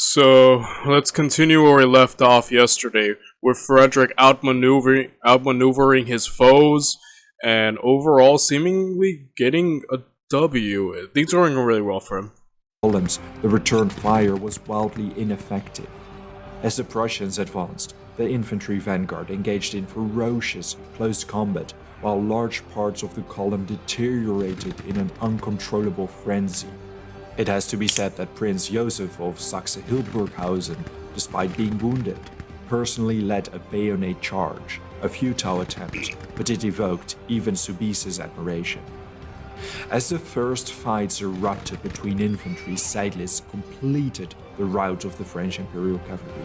So let's continue where we left off yesterday, with Frederick outmaneuvering his foes, and overall seemingly getting a W. Things are going really well for him. Columns, the return fire was wildly ineffective. As the Prussians advanced, the infantry vanguard engaged in ferocious close combat, while large parts of the column deteriorated in an uncontrollable frenzy. It has to be said that Prince Joseph of Saxe-Hildburghausen, despite being wounded, personally led a bayonet charge, a futile attempt, but it evoked even Soubise's admiration. As the first fights erupted between infantry, Seydlitz completed the rout of the French Imperial Cavalry.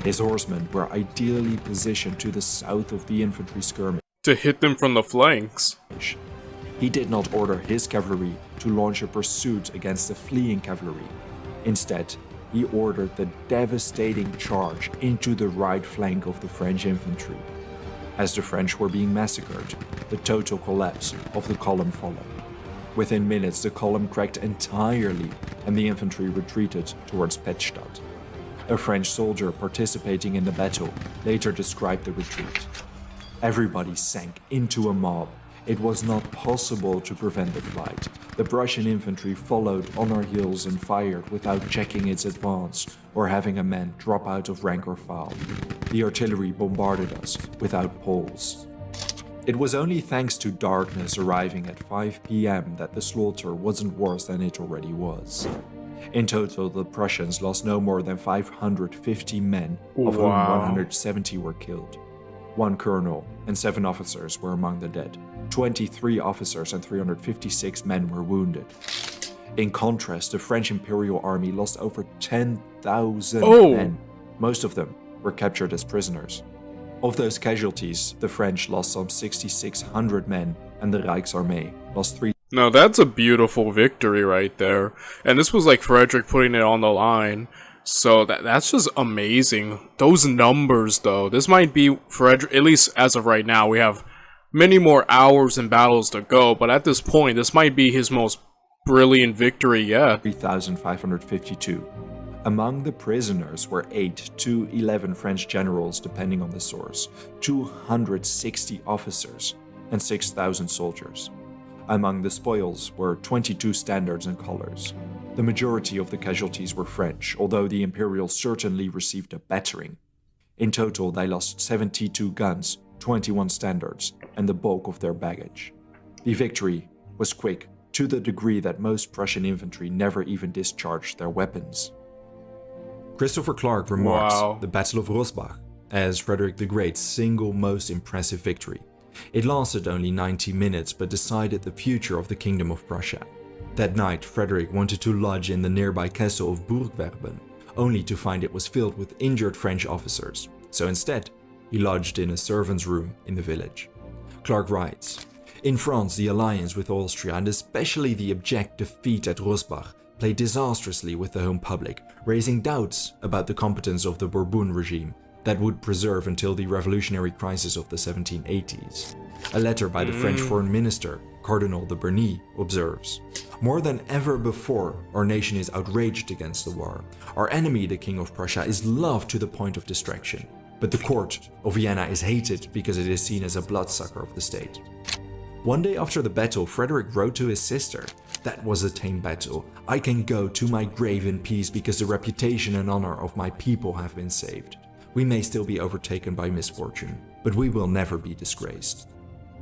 His horsemen were ideally positioned to the south of the infantry skirmish to hit them from the flanks. He did not order his cavalry to launch a pursuit against the fleeing cavalry. Instead, he ordered the devastating charge into the right flank of the French infantry. As the French were being massacred, the total collapse of the column followed. Within minutes, the column cracked entirely and the infantry retreated towards Pettstadt. A French soldier participating in the battle later described the retreat. Everybody sank into a mob. It was not possible to prevent the flight. The Prussian infantry followed on our heels and fired without checking its advance or having a man drop out of rank or file. The artillery bombarded us without pulse. It was only thanks to darkness arriving at 5 p.m. that the slaughter wasn't worse than it already was. In total, the Prussians lost no more than 550 men, of whom 170 were killed. 1 colonel and 7 officers were among the dead. 23 officers and 356 men were wounded. In contrast, the French Imperial Army lost over 10,000 men. Most of them were captured as prisoners. Of those casualties, the French lost some 6,600 men and the Rijksarmee lost 3. Now that's a beautiful victory right there. And this was like Frederick putting it on the line. So that's just amazing. Those numbers though, this might be Frederick, at least as of right now, we have many more hours and battles to go, but at this point, this might be his most brilliant victory yet. 3,552. Among the prisoners were 8 to 11 French generals, depending on the source, 260 officers, and 6,000 soldiers. Among the spoils were 22 standards and colors. The majority of the casualties were French, although the Imperials certainly received a battering. In total, they lost 72 guns, 21 standards, and the bulk of their baggage. The victory was quick, to the degree that most Prussian infantry never even discharged their weapons. Christopher Clark remarks the Battle of Rosbach as Frederick the Great's single most impressive victory. It lasted only 90 minutes but decided the future of the Kingdom of Prussia. That night, Frederick wanted to lodge in the nearby castle of Burgwerben, only to find it was filled with injured French officers. So instead, he lodged in a servant's room in the village. Clark writes, "In France, the alliance with Austria, and especially the abject defeat at Rosbach, played disastrously with the home public, raising doubts about the competence of the Bourbon regime that would preserve until the revolutionary crisis of the 1780s. A letter by the French foreign minister, Cardinal de Bernis, observes, "More than ever before, our nation is outraged against the war. Our enemy, the King of Prussia, is loved to the point of distraction. But the court of Vienna is hated because it is seen as a bloodsucker of the state." One day after the battle, Frederick wrote to his sister, "That was a tame battle. I can go to my grave in peace because the reputation and honor of my people have been saved. We may still be overtaken by misfortune, but we will never be disgraced."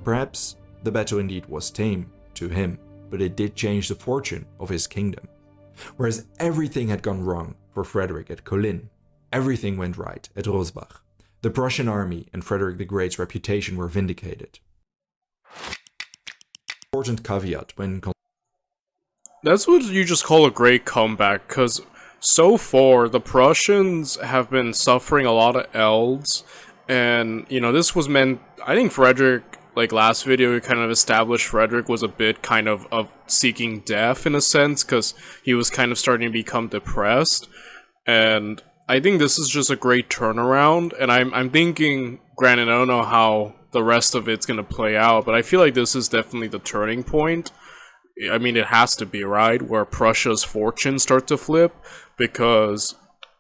Perhaps the battle indeed was tame to him, but it did change the fortune of his kingdom. Whereas everything had gone wrong for Frederick at Kolin, everything went right at Rosbach. The Prussian army and Frederick the Great's reputation were vindicated. Important caveat when That's what you just call a great comeback, because so far the Prussians have been suffering a lot of L's, and this was meant, I think Frederick, like last video, we kind of established Frederick was a bit kind of seeking death in a sense, because he was kind of starting to become depressed, and I think this is just a great turnaround, and I'm thinking, granted I don't know how the rest of it's gonna play out, but I feel like this is definitely the turning point. I mean, it has to be, right? Where Prussia's fortunes start to flip, because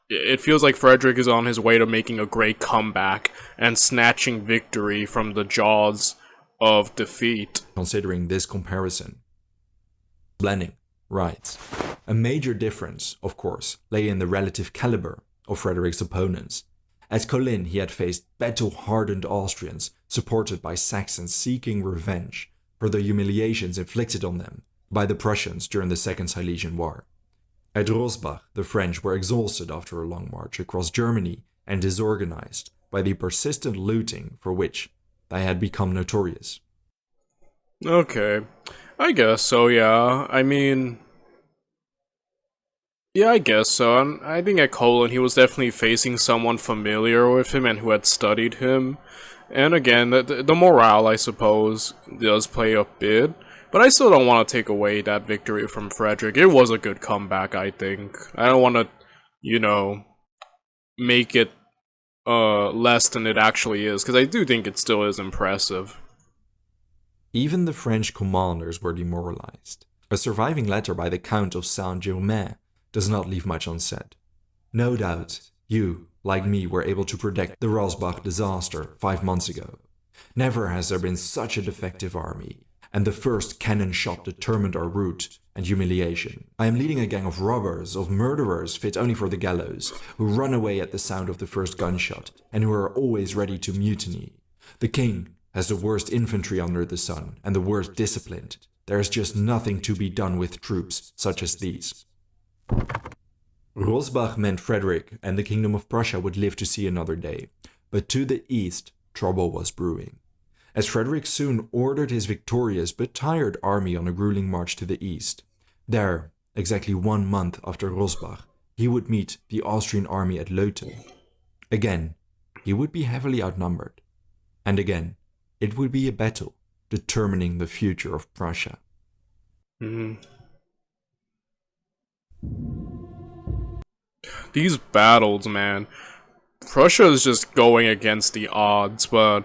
it feels like Frederick is on his way to making a great comeback and snatching victory from the jaws of defeat. Considering this comparison, Blenning writes, a major difference, of course, lay in the relative caliber of Frederick's opponents. At Kolin, he had faced battle-hardened Austrians supported by Saxons seeking revenge for the humiliations inflicted on them by the Prussians during the Second Silesian War. At Rosbach, the French were exhausted after a long march across Germany and disorganized by the persistent looting for which they had become notorious. Okay, I guess so, yeah. I mean, yeah, I guess so. And I think at Colin, he was definitely facing someone familiar with him and who had studied him. And again, the morale, I suppose, does play a bit. But I still don't want to take away that victory from Frederick. It was a good comeback, I think. I don't want to, you know, make it less than it actually is, because I do think it still is impressive. Even the French commanders were demoralized. A surviving letter by the Count of Saint-Germain does not leave much unsaid. No doubt, you, like me, were able to predict the Rosbach disaster 5 months ago. Never has there been such a defective army, and the first cannon shot determined our route and humiliation. I am leading a gang of robbers, of murderers fit only for the gallows, who run away at the sound of the first gunshot, and who are always ready to mutiny. The king has the worst infantry under the sun, and the worst disciplined. There is just nothing to be done with troops such as these. Rosbach meant Frederick and the Kingdom of Prussia would live to see another day, but to the east, trouble was brewing. As Frederick soon ordered his victorious but tired army on a grueling march to the east. There, exactly 1 month after Rosbach, he would meet the Austrian army at Leuthen. Again, he would be heavily outnumbered. And again, it would be a battle determining the future of Prussia. These battles, man. Prussia is just going against the odds, but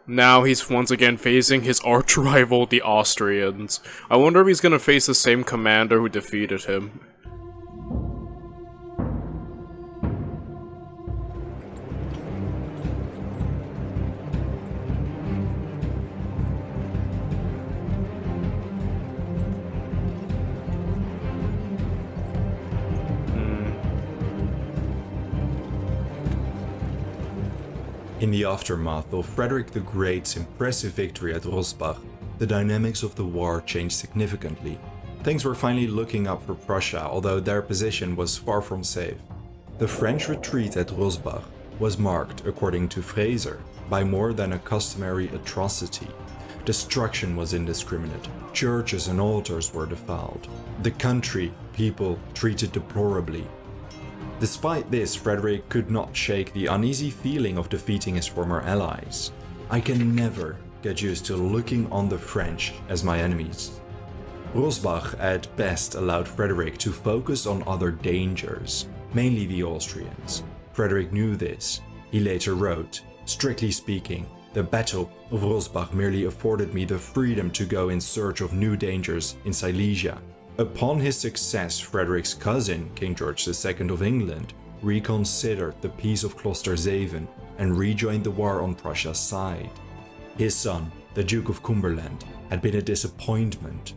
now he's once again facing his arch-rival, the Austrians. I wonder if he's gonna face the same commander who defeated him. In the aftermath of Frederick the Great's impressive victory at Rosbach, the dynamics of the war changed significantly. Things were finally looking up for Prussia, although their position was far from safe. The French retreat at Rosbach was marked, according to Fraser, by more than a customary atrocity. Destruction was indiscriminate. Churches and altars were defiled. The country, people treated deplorably. Despite this, Frederick could not shake the uneasy feeling of defeating his former allies. I can never get used to looking on the French as my enemies. Rosbach at best allowed Frederick to focus on other dangers, mainly the Austrians. Frederick knew this. He later wrote, "Strictly speaking, the Battle of Rosbach merely afforded me the freedom to go in search of new dangers in Silesia." Upon his success, Frederick's cousin, King George II of England, reconsidered the Peace of Klosterzeven and rejoined the war on Prussia's side. His son, the Duke of Cumberland, had been a disappointment.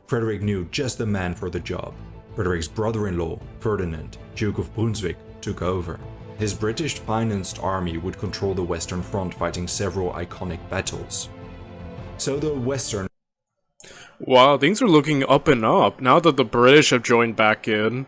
Frederick knew just the man for the job. Frederick's brother-in-law, Ferdinand, Duke of Brunswick, took over. His British-financed army would control the Western Front, fighting several iconic battles. So the Western Wow, things are looking up and up now that the British have joined back in.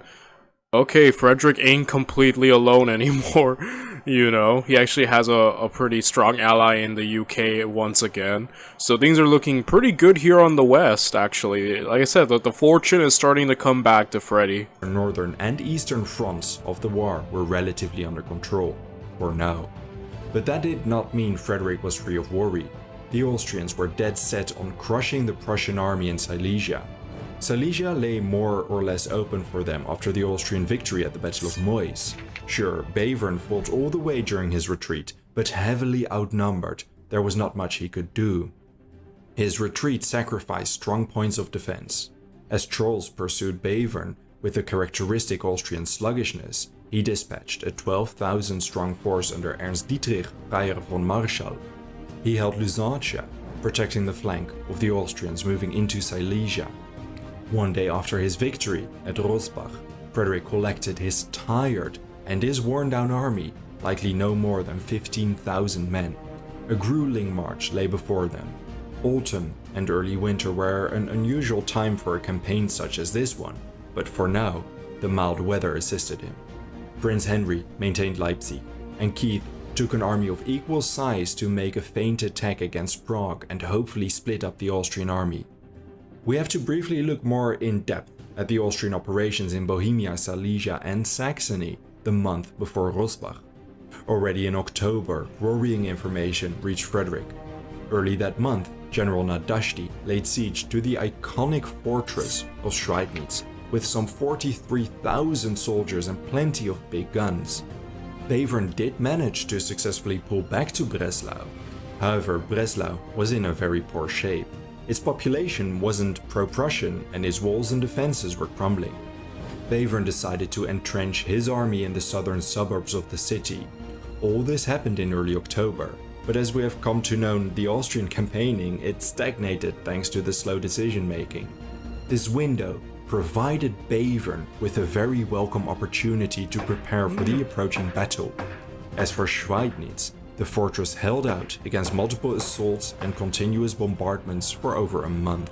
Okay, Frederick ain't completely alone anymore. You know, he actually has a pretty strong ally in the UK once again. So things are looking pretty good here on the West, actually. Like I said, the fortune is starting to come back to Freddy. northern and eastern fronts of the war were relatively under control, for now. But that did not mean Frederick was free of worry. The Austrians were dead set on crushing the Prussian army in Silesia. Silesia lay more or less open for them after the Austrian victory at the Battle of Moys. Sure, Bevern fought all the way during his retreat, but heavily outnumbered, there was not much he could do. His retreat sacrificed strong points of defense. As Trolls pursued Bevern with the characteristic Austrian sluggishness, he dispatched a 12,000-strong force under Ernst Dietrich Breyer von Marschall. He held Lusatia, protecting the flank of the Austrians moving into Silesia. One day after his victory at Rosbach, Frederick collected his tired and his worn-down army, likely no more than 15,000 men. A grueling march lay before them. Autumn and early winter were an unusual time for a campaign such as this one, but for now, the mild weather assisted him. Prince Henry maintained Leipzig, and Keith took an army of equal size to make a feint attack against Prague and hopefully split up the Austrian army. We have to briefly look more in depth at the Austrian operations in Bohemia, Silesia and Saxony the month before Rosbach. Already in October, worrying information reached Frederick. Early that month, General Nadashdy laid siege to the iconic fortress of Schweidnitz with some 43,000 soldiers and plenty of big guns. Bevern did manage to successfully pull back to Breslau. However, Breslau was in a very poor shape. Its population wasn't pro-Prussian and its walls and defenses were crumbling. Bevern decided to entrench his army in the southern suburbs of the city. All this happened in early October, but as we have come to know the Austrian campaigning, it stagnated thanks to the slow decision-making. This window provided Bevern with a very welcome opportunity to prepare for the approaching battle. As for Schweidnitz, the fortress held out against multiple assaults and continuous bombardments for over a month.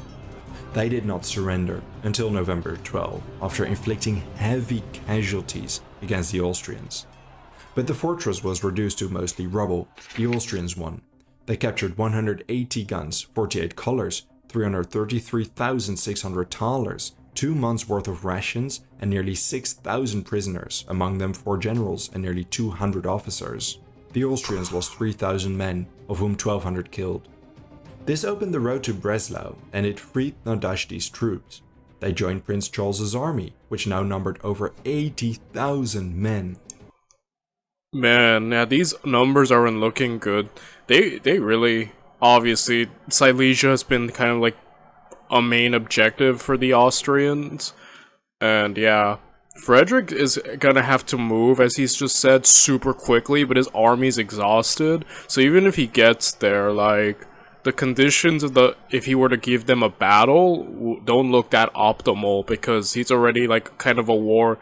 They did not surrender until November 12, after inflicting heavy casualties against the Austrians. But the fortress was reduced to mostly rubble. The Austrians won. They captured 180 guns, 48 colors, 333,600 thalers, 2 months' worth of rations, and nearly 6,000 prisoners, among them 4 generals and nearly 200 officers. The Austrians lost 3,000 men, of whom 1,200 killed. This opened the road to Breslau, and it freed Nadashdy's troops. They joined Prince Charles's army, which now numbered over 80,000 men. Man, yeah, these numbers aren't looking good. They really, obviously, Silesia has been kind of like a main objective for the Austrians. And yeah, Frederick is gonna have to move, as he's just said, super quickly, but his army's exhausted. So even if he gets there, like, the conditions of if he were to give them a battle, don't look that optimal, because he's already, like, kind of a war.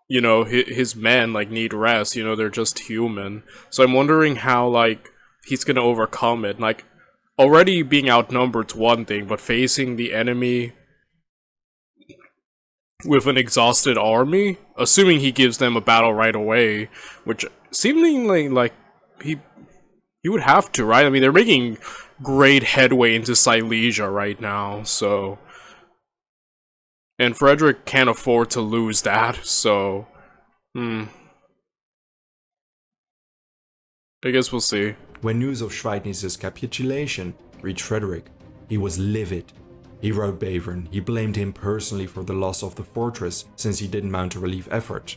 You know, his men, like, need rest, you know, they're just human. So I'm wondering how, like, he's gonna overcome it. Like, already being outnumbered's one thing, but facing the enemy with an exhausted army, assuming he gives them a battle right away, which seemingly, like, he would have to, right? I mean, they're making great headway into Silesia right now, so... And Frederick can't afford to lose that, so... I guess we'll see. When news of Schweidnitz's capitulation reached Frederick, he was livid. He wrote Bevern he blamed him personally for the loss of the fortress since he didn't mount a relief effort.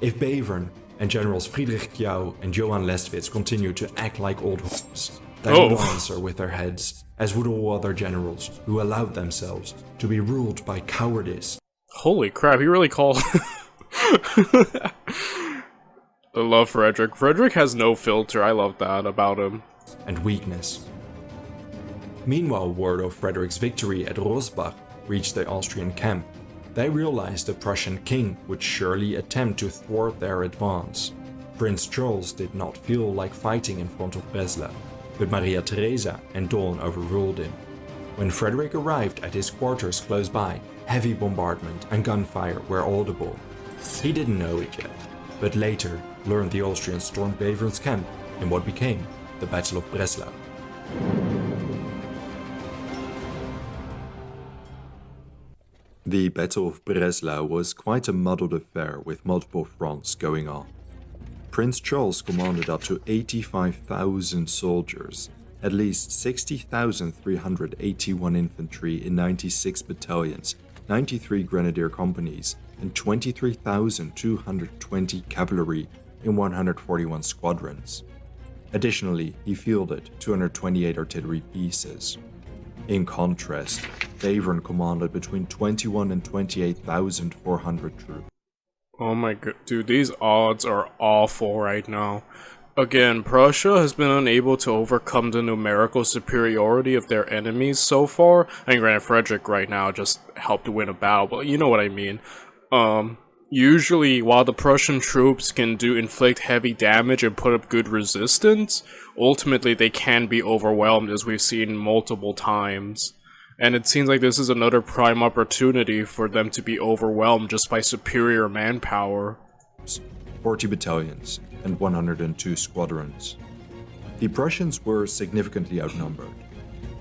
If Bevern and Generals Friedrich Kiau and Johann Lestwitz continued to act like old hogs, they would answer with their heads, as would all other generals who allowed themselves to be ruled by cowardice. Holy crap, he really called... I love Frederick. Frederick has no filter, I love that about him. And weakness. Meanwhile, word of Frederick's victory at Rosbach reached the Austrian camp. They realized the Prussian king would surely attempt to thwart their advance. Prince Charles did not feel like fighting in front of Breslau, but Maria Theresa and Dawn overruled him. When Frederick arrived at his quarters close by, heavy bombardment and gunfire were audible. He didn't know it yet, but later learned the Austrians stormed Bevern's camp in what became the Battle of Breslau. The Battle of Breslau was quite a muddled affair with multiple fronts going on. Prince Charles commanded up to 85,000 soldiers, at least 60,381 infantry in 96 battalions, 93 grenadier companies, and 23,220 cavalry in 141 squadrons. Additionally, he fielded 228 artillery pieces. In contrast, Bevern commanded between 21 and 28,400 troops. Oh my god, dude, these odds are awful right now. Again, Prussia has been unable to overcome the numerical superiority of their enemies so far. I mean, granted, Frederick right now just helped to win a battle, but you know what I mean. Usually, while the Prussian troops can inflict heavy damage and put up good resistance, ultimately they can be overwhelmed, as we've seen multiple times. And it seems like this is another prime opportunity for them to be overwhelmed just by superior manpower. 40 battalions and 102 squadrons. The Prussians were significantly outnumbered.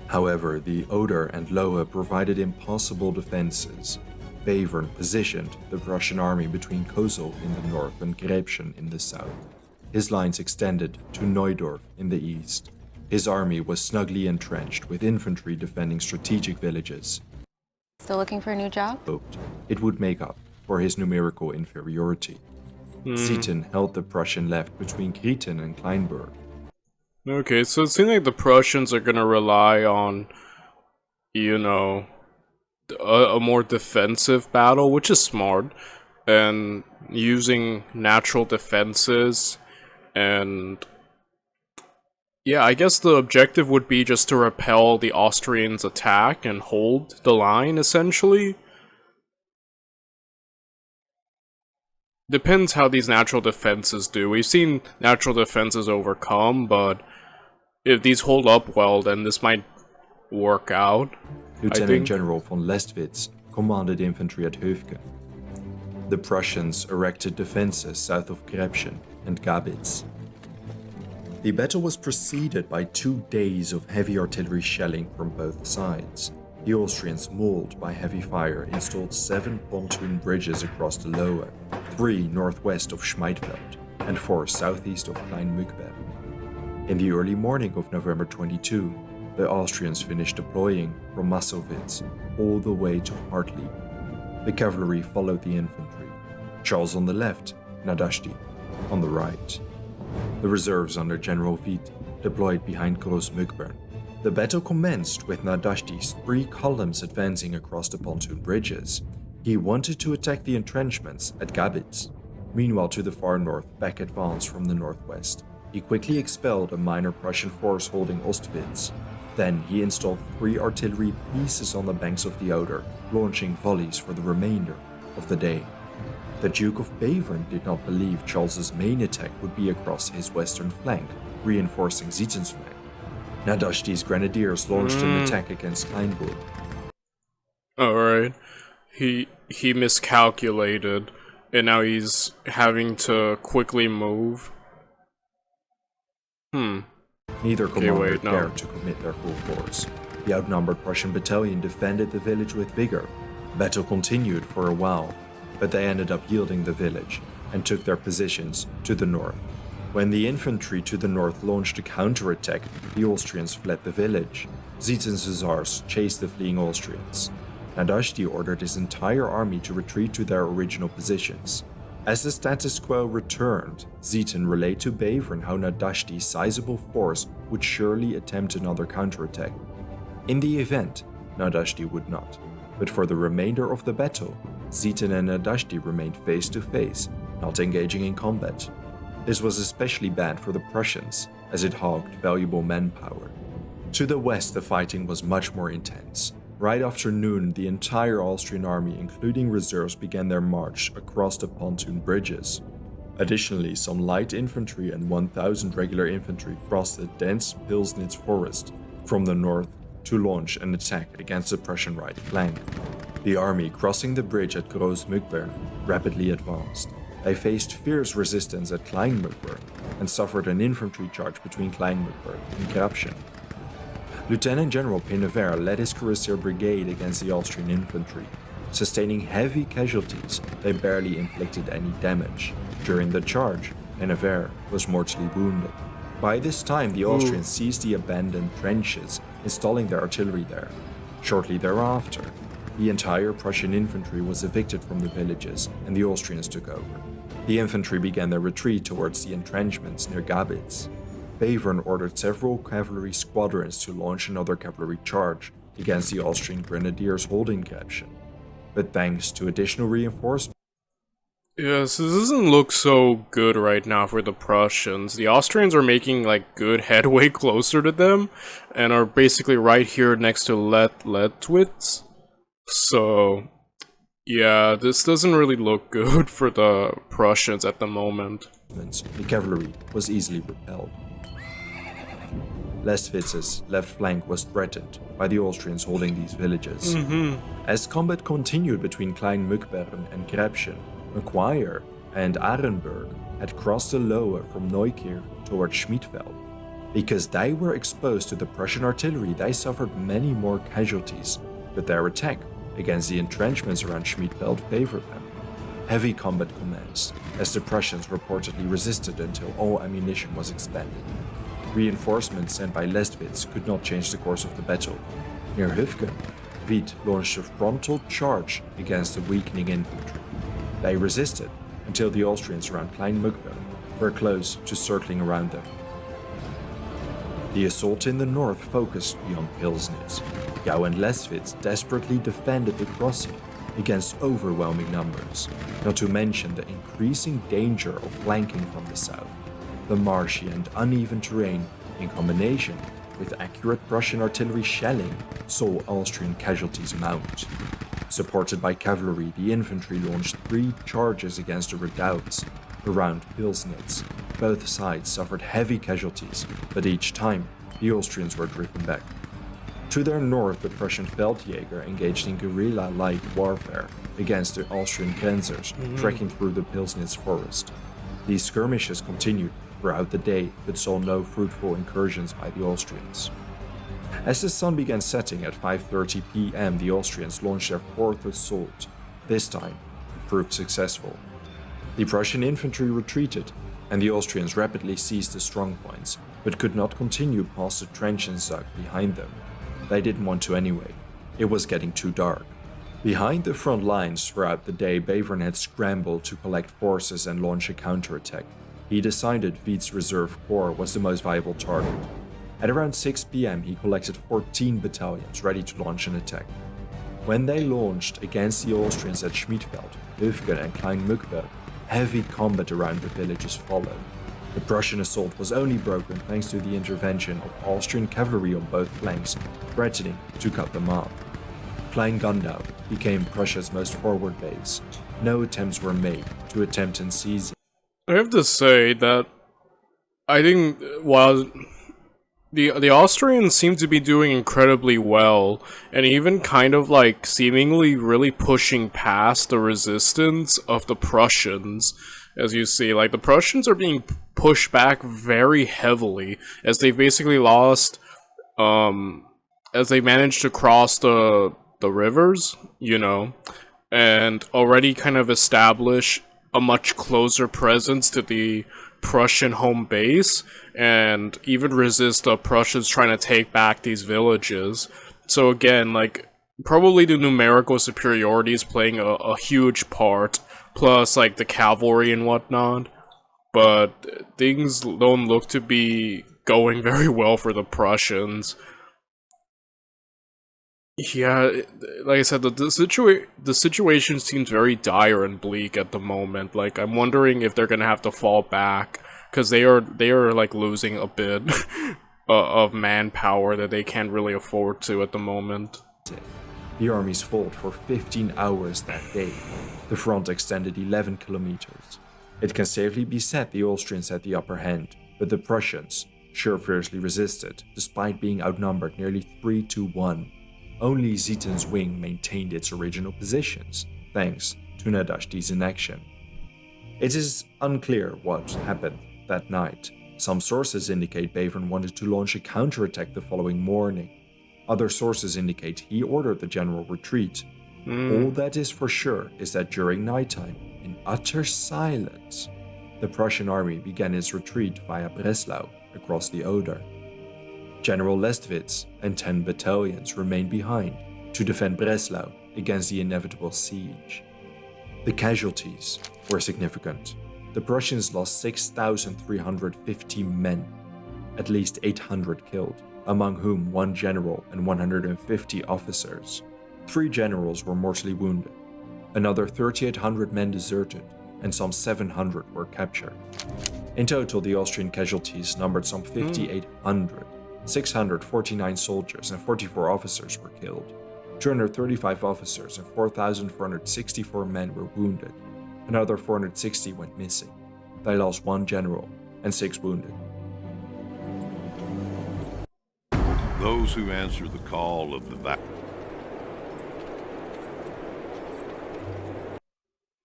However, the Oder and Lohe provided impossible defenses. Bevern positioned the Prussian army between Kosel in the north and Gräbchen in the south. His lines extended to Neudorf in the east. His army was snugly entrenched with infantry defending strategic villages. Still looking for a new job? Hoped it would make up for his numerical inferiority. Zieten held the Prussian left between Grieten and Kleinburg. Okay, so it seems like the Prussians are gonna rely on, you know, a more defensive battle, which is smart, and using natural defenses, and yeah, I guess the objective would be just to repel the Austrians' attack and hold the line, essentially. Depends how these natural defenses do. We've seen natural defenses overcome, but if these hold up well, then this might work out. Lieutenant General von Lestwitz commanded infantry at Höfgen. The Prussians erected defenses south of Gräbchen and Gabitz. The battle was preceded by 2 days of heavy artillery shelling from both sides. The Austrians, mauled by heavy fire, installed 7 pontoon bridges across the Lohe, 3 northwest of Schmeidfeld, and 4 southeast of Kleinmückberg. In the early morning of November 22, the Austrians finished deploying from Massowitz all the way to Hartlieb. The cavalry followed the infantry, Charles on the left, Nadashdy on the right. The reserves under General Witt deployed behind Großmückbern. The battle commenced with Nadashdy's 3 columns advancing across the pontoon bridges. He wanted to attack the entrenchments at Gabitz. Meanwhile, to the far north, Beck advanced from the northwest. He quickly expelled a minor Prussian force holding Ostwitz. Then he installed 3 artillery pieces on the banks of the Oder, launching volleys for the remainder of the day. The Duke of Bevern did not believe Charles's main attack would be across his western flank, reinforcing Zieten's flank. Nadashdy's grenadiers launched an attack against Kleinburg. Alright. He miscalculated, and now he's having to quickly move. Neither commander dared to commit their full force. The outnumbered Prussian battalion defended the village with vigor. Battle continued for a while, but they ended up yielding the village and took their positions to the north. When the infantry to the north launched a counterattack, the Austrians fled the village. Zieten's hussars chased the fleeing Austrians. Nadashdy ordered his entire army to retreat to their original positions. As the status quo returned, Zieten relayed to Bevern how Nadashdy's sizable force would surely attempt another counterattack. In the event, Nadashdy would not, but for the remainder of the battle, Zieten and Nadashdy remained face to face, not engaging in combat. This was especially bad for the Prussians, as it hogged valuable manpower. To the west, the fighting was much more intense. Right after noon, the entire Austrian army, including reserves, began their march across the pontoon bridges. Additionally, some light infantry and 1,000 regular infantry crossed the dense Pilsnitz forest from the north to launch an attack against the Prussian right flank. The army crossing the bridge at Großmückbern rapidly advanced. They faced fierce resistance at Kleinmückberg and suffered an infantry charge between Kleinmückberg and Grabchen. Lieutenant General Pennever led his cuirassier brigade against the Austrian infantry. Sustaining heavy casualties, they barely inflicted any damage. During the charge, Pennever was mortally wounded. By this time, the Austrians seized the abandoned trenches, installing their artillery there. Shortly thereafter, the entire Prussian infantry was evicted from the villages, and the Austrians took over. The infantry began their retreat towards the entrenchments near Gabitz. Bevern ordered several cavalry squadrons to launch another cavalry charge against the Austrian grenadiers holding Gräbchen. But thanks to additional reinforcements, Yes, this doesn't look so good right now for the Prussians. The Austrians are making like good headway closer to them, and are basically right here next to Letwitz. So yeah, this doesn't really look good for the Prussians at the moment. The cavalry was easily repelled. Lestwitz's left flank was threatened by the Austrians holding these villages. As combat continued between Klein-Mückbern and Gräbchen, Macquarie and Arenberg had crossed the Lohe from Neukirch towards Schmidfeld. Because they were exposed to the Prussian artillery, they suffered many more casualties, but their attack against the entrenchments around Schmidfeld favored them. Heavy combat commenced, as the Prussians reportedly resisted until all ammunition was expended. Reinforcements sent by Lestwitz could not change the course of the battle. Near Hüfgen, Wied launched a frontal charge against the weakening infantry. They resisted until the Austrians around Klein-Mückbern were close to circling around them. The assault in the north focused beyond Pilsnitz. Gau and Lestwitz desperately defended the crossing against overwhelming numbers, not to mention the increasing danger of flanking from the south. The marshy and uneven terrain, in combination with accurate Prussian artillery shelling, saw Austrian casualties mount. Supported by cavalry, the infantry launched 3 charges against the redoubts around Pilsnitz. Both sides suffered heavy casualties, but each time the Austrians were driven back. To their north, the Prussian Feldjäger engaged in guerrilla-like warfare against the Austrian Grenzers, trekking through the Pilsnitz forest. These skirmishes continued throughout the day, but saw no fruitful incursions by the Austrians. As the sun began setting at 5:30 p.m., the Austrians launched their 4th assault. This time, it proved successful. The Prussian infantry retreated, and the Austrians rapidly seized the strongpoints, but could not continue past the trenches dug behind them. They didn't want to anyway. It was getting too dark. Behind the front lines throughout the day, Bevern had scrambled to collect forces and launch a counterattack. He decided Wied's reserve corps was the most viable target. At around 6 p.m., he collected 14 battalions ready to launch an attack. When they launched against the Austrians at Schmidfeld, Hüfgen and Klein-Mückbern, heavy combat around the villages followed. The Prussian assault was only broken thanks to the intervention of Austrian cavalry on both flanks, threatening to cut them off. Klein-Gundau became Prussia's most forward base. No attempts were made to attempt and seize it. I have to say that I think while the Austrians seem to be doing incredibly well, and even kind of like seemingly really pushing past the resistance of the Prussians, as you see, like the Prussians are being pushed back very heavily as they basically lost, as they managed to cross the rivers, you know, and already kind of establish a much closer presence to the Prussian home base, and even resist the Prussians trying to take back these villages. So again, like, probably the numerical superiority is playing a huge part, plus like the cavalry and whatnot, but things don't look to be going very well for the Prussians. Yeah, like I said, the situation seems very dire and bleak at the moment. Like, I'm wondering if they're gonna have to fall back, because they are like losing a bit of manpower that they can't really afford to at the moment. The armies fought for 15 hours that day. The front extended 11 kilometers. It can safely be said the Austrians had the upper hand, but the Prussians fiercely resisted, despite being outnumbered nearly 3-1. Only Zieten's wing maintained its original positions, thanks to Nadashti's inaction. It is unclear what happened that night. Some sources indicate Bevern wanted to launch a counterattack the following morning. Other sources indicate he ordered the general retreat. All that is for sure is that during nighttime, in utter silence, the Prussian army began its retreat via Breslau across the Oder. General Lestwitz and 10 battalions remained behind to defend Breslau against the inevitable siege. The casualties were significant. The Prussians lost 6,350 men, at least 800 killed, among whom 1 general and 150 officers. 3 generals were mortally wounded. Another 3,800 men deserted. and some 700 were captured. In total, the Austrian casualties numbered some 5,800. 649 soldiers and 44 officers were killed. 235 officers and 4,464 men were wounded. Another 460 went missing. They lost 1 general and 6 wounded. Those who answer the call of the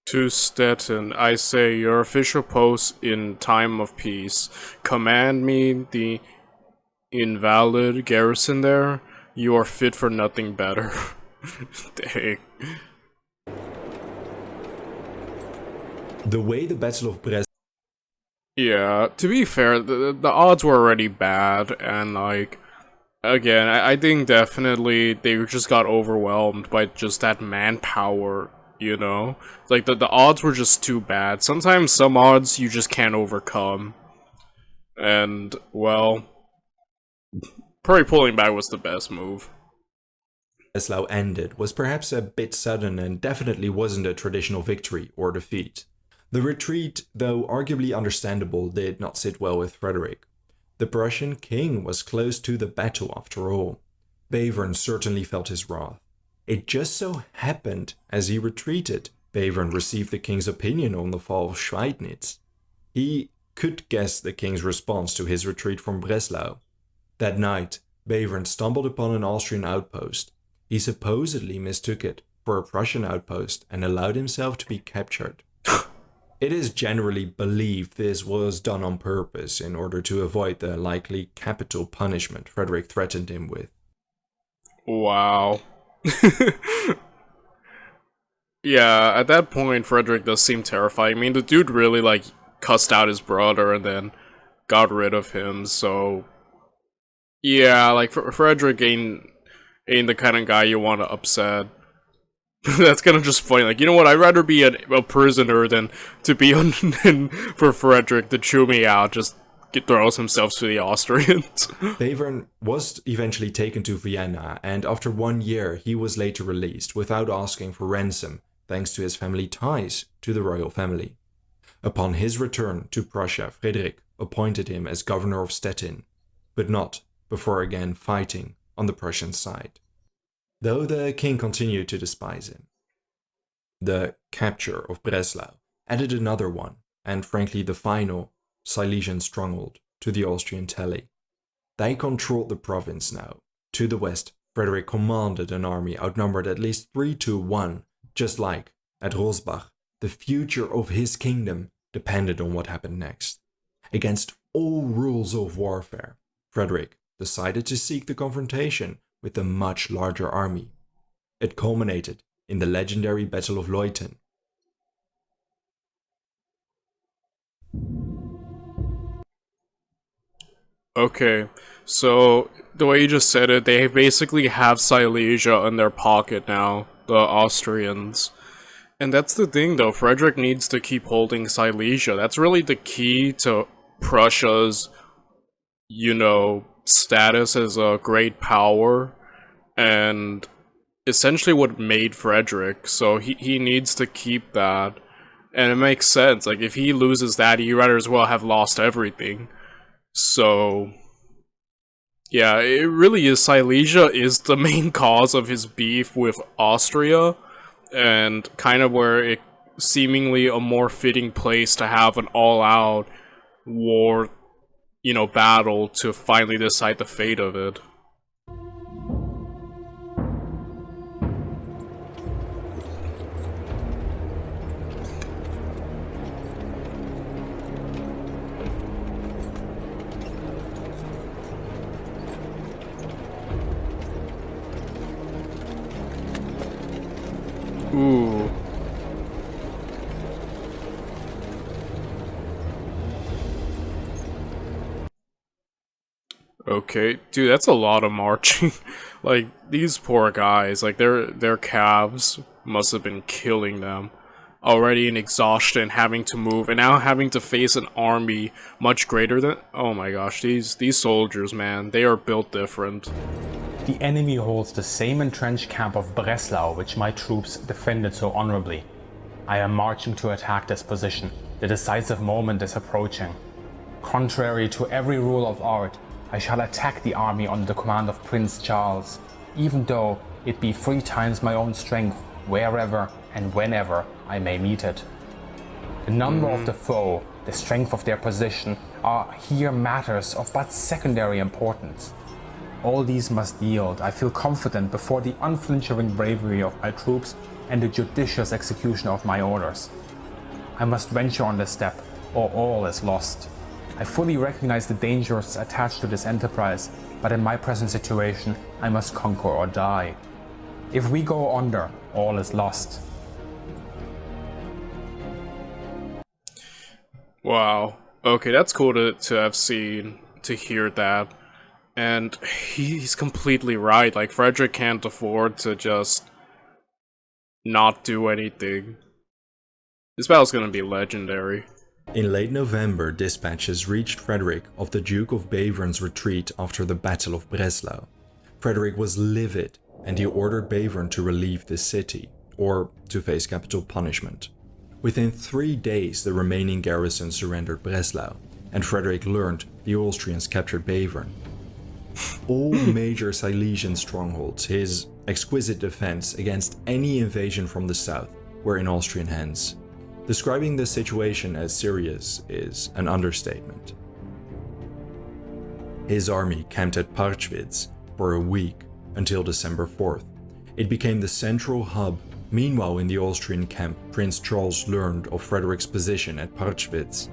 To Stettin, I say, your official post in time of peace. Command me the invalid garrison there. You are fit for nothing better. Dang. The way the Battle of Brest. Yeah, to be fair, the odds were already bad, and like, again, I think definitely they just got overwhelmed by just that manpower, you know? Like, the odds were just too bad. Sometimes some odds you just can't overcome. And, well, probably pulling back was the best move. Breslau ended was perhaps a bit sudden and definitely wasn't a traditional victory or defeat. The retreat, though arguably understandable, did not sit well with Frederick. The Prussian king was close to the battle after all. Bevern certainly felt his wrath. It just so happened, as he retreated, Bevern received the king's opinion on the fall of Schweidnitz. He could guess the king's response to his retreat from Breslau. That night, Bevern stumbled upon an Austrian outpost. He supposedly mistook it for a Prussian outpost and allowed himself to be captured. It is generally believed this was done on purpose in order to avoid the likely capital punishment Frederick threatened him with. Wow. Yeah, at that point, Frederick does seem terrifying. I mean, the dude really, like, cussed out his brother and then got rid of him, so... Yeah, like, Frederick ain't the kind of guy you want to upset. That's kind of just funny. Like, you know what? I'd rather be a prisoner than to be for Frederick to chew me out. Just throws himself to the Austrians. Bevern was eventually taken to Vienna, and after 1 year, he was later released without asking for ransom, thanks to his family ties to the royal family. Upon his return to Prussia, Frederick appointed him as governor of Stettin, but not before again fighting on the Prussian side, though the king continued to despise him. The capture of Breslau added another one, and frankly the final, Silesian stronghold to the Austrian tally. They controlled the province now. To the west, Frederick commanded an army outnumbered at least 3-1, just like at Rosbach. The future of his kingdom depended on what happened next. Against all rules of warfare, Frederick decided to seek the confrontation with a much larger army. It culminated in the legendary Battle of Leuthen. Okay, so the way you just said it, they basically have Silesia in their pocket now, the Austrians. And that's the thing though, Frederick needs to keep holding Silesia. That's really the key to Prussia's, you know, status as a great power, and essentially what made Frederick, so he needs to keep that. And it makes sense, like if he loses that, he might as well have lost everything. So, yeah, it really is. Silesia is the main cause of his beef with Austria, and kind of where it seemingly a more fitting place to have an all-out war, you know, battle to finally decide the fate of it. Ooh. Okay, dude, that's a lot of marching. Like, these poor guys, like, their calves must have been killing them. Already in exhaustion, having to move, and now having to face an army much greater than... Oh my gosh, these soldiers, man, they are built different. The enemy holds the same entrenched camp of Breslau, which my troops defended so honorably. I am marching to attack this position. The decisive moment is approaching. Contrary to every rule of art, I shall attack the army under the command of Prince Charles, even though it be 3 times my own strength, wherever and whenever I may meet it. The number of the foe, the strength of their position, are here matters of but secondary importance. All these must yield, I feel confident, before the unflinching bravery of my troops and the judicious execution of my orders. I must venture on this step, or all is lost. I fully recognize the dangers attached to this enterprise, but in my present situation, I must conquer or die. If we go under, all is lost. Wow. Okay, that's cool to have seen, to hear that. And he's completely right. Like, Frederick can't afford to just not do anything. This battle's gonna be legendary. In late November, dispatches reached Frederick of the Duke of Bevern's retreat after the Battle of Breslau. Frederick was livid, and he ordered Bevern to relieve the city, or to face capital punishment. Within 3 days, the remaining garrison surrendered Breslau, and Frederick learned the Austrians captured Bevern. All major Silesian strongholds, his exquisite defense against any invasion from the south, were in Austrian hands. Describing the situation as serious is an understatement. His army camped at Parchwitz for a week until December 4th. It became the central hub. Meanwhile, in the Austrian camp, Prince Charles learned of Frederick's position at Parchwitz.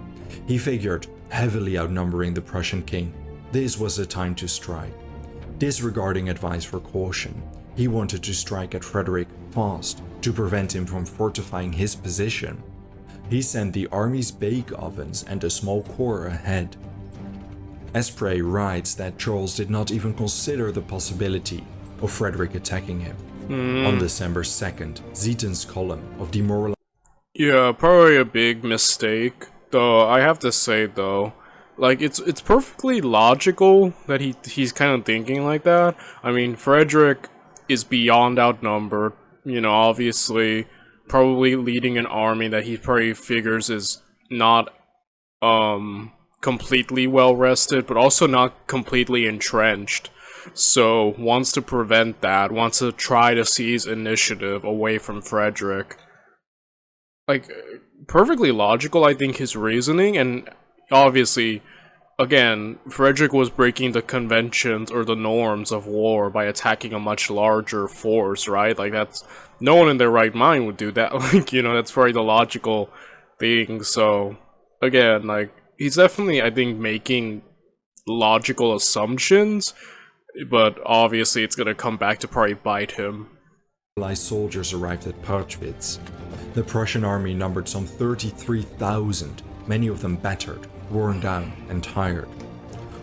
He figured, heavily outnumbering the Prussian king, this was the time to strike. Disregarding advice for caution, he wanted to strike at Frederick fast to prevent him from fortifying his position. He sent the army's bake ovens and a small corps ahead. Espray writes that Charles did not even consider the possibility of Frederick attacking him. On December 2nd, Zieten's column of demoralized... Yeah, probably a big mistake. Though, I have to say though, like, it's perfectly logical that he's kind of thinking like that. I mean, Frederick is beyond outnumbered, you know, obviously, probably leading an army that he probably figures is not, completely well rested, but also not completely entrenched. So, wants to prevent that, wants to try to seize initiative away from Frederick. Like, perfectly logical, I think, his reasoning, and obviously, again, Frederick was breaking the conventions or the norms of war by attacking a much larger force, right? Like, that's... no one in their right mind would do that. Like, you know, that's very the logical thing. So, again, like, he's definitely, I think, making logical assumptions, but obviously it's gonna come back to probably bite him. soldiers arrived at Parchwitz. The Prussian army numbered some 33,000, many of them battered, worn down, and tired.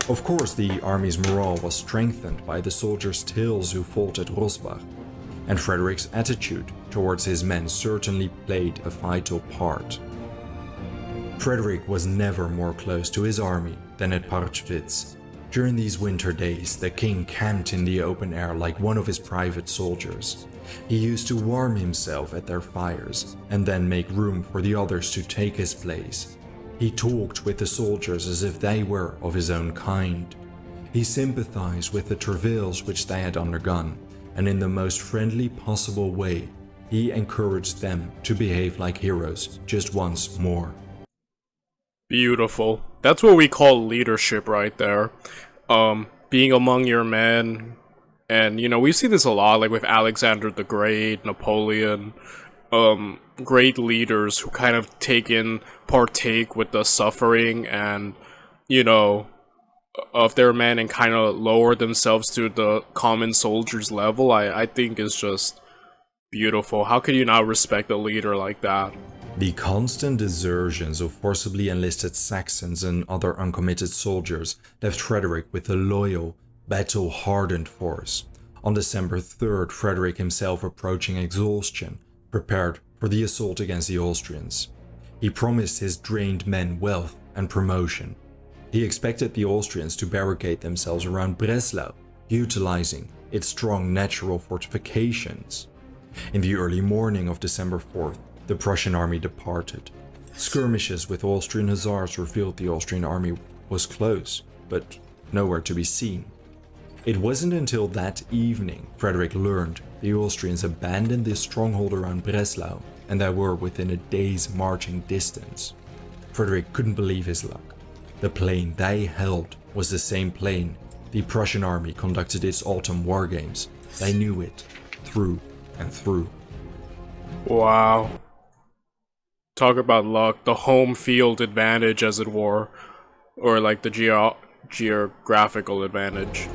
Of course, the army's morale was strengthened by the soldiers' tales who fought at Rosbach, and Frederick's attitude towards his men certainly played a vital part. Frederick was never more close to his army than at Parchwitz. During these winter days, the king camped in the open air like one of his private soldiers. He used to warm himself at their fires and then make room for the others to take his place. He talked with the soldiers as if they were of his own kind. He sympathized with the travails which they had undergone, and in the most friendly possible way, he encouraged them to behave like heroes just once more. Beautiful. That's what we call leadership right there. Being among your men. And, you know, we see this a lot, like with Alexander the Great, Napoleon, great leaders who kind of partake with the suffering and, you know, of their men and kind of lower themselves to the common soldier's level. I think is just beautiful. How could you not respect a leader like that? The constant desertions of forcibly enlisted Saxons and other uncommitted soldiers left Frederick with a loyal, battle-hardened force. On December 3rd, Frederick himself, approaching exhaustion, prepared for the assault against the Austrians. He promised his drained men wealth and promotion. He expected the Austrians to barricade themselves around Breslau, utilizing its strong natural fortifications. In the early morning of December 4th, The Prussian army departed. Skirmishes with Austrian hussars revealed the Austrian army was close, but nowhere to be seen. It wasn't until that evening Frederick learned the Austrians abandoned their stronghold around Breslau and they were within a day's marching distance. Frederick couldn't believe his luck. The plain they held was the same plain the Prussian army conducted its autumn war games. They knew it through and through. Wow. Talk about luck, the home field advantage as it were, or like the geographical advantage.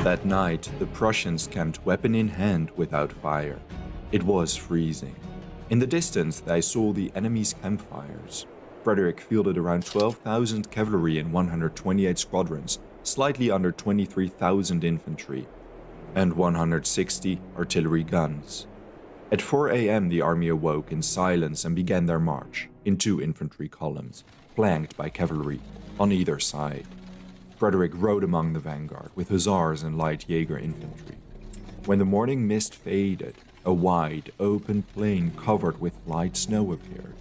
That night, the Prussians camped weapon in hand without fire. It was freezing. In the distance, they saw the enemy's campfires. Frederick fielded around 12,000 cavalry and 128 squadrons, slightly under 23,000 infantry, and 160 artillery guns. At 4 a.m., the army awoke in silence and began their march in 2 infantry columns, flanked by cavalry on either side. Frederick rode among the vanguard with hussars and light Jaeger infantry. When the morning mist faded, a wide, open plain covered with light snow appeared.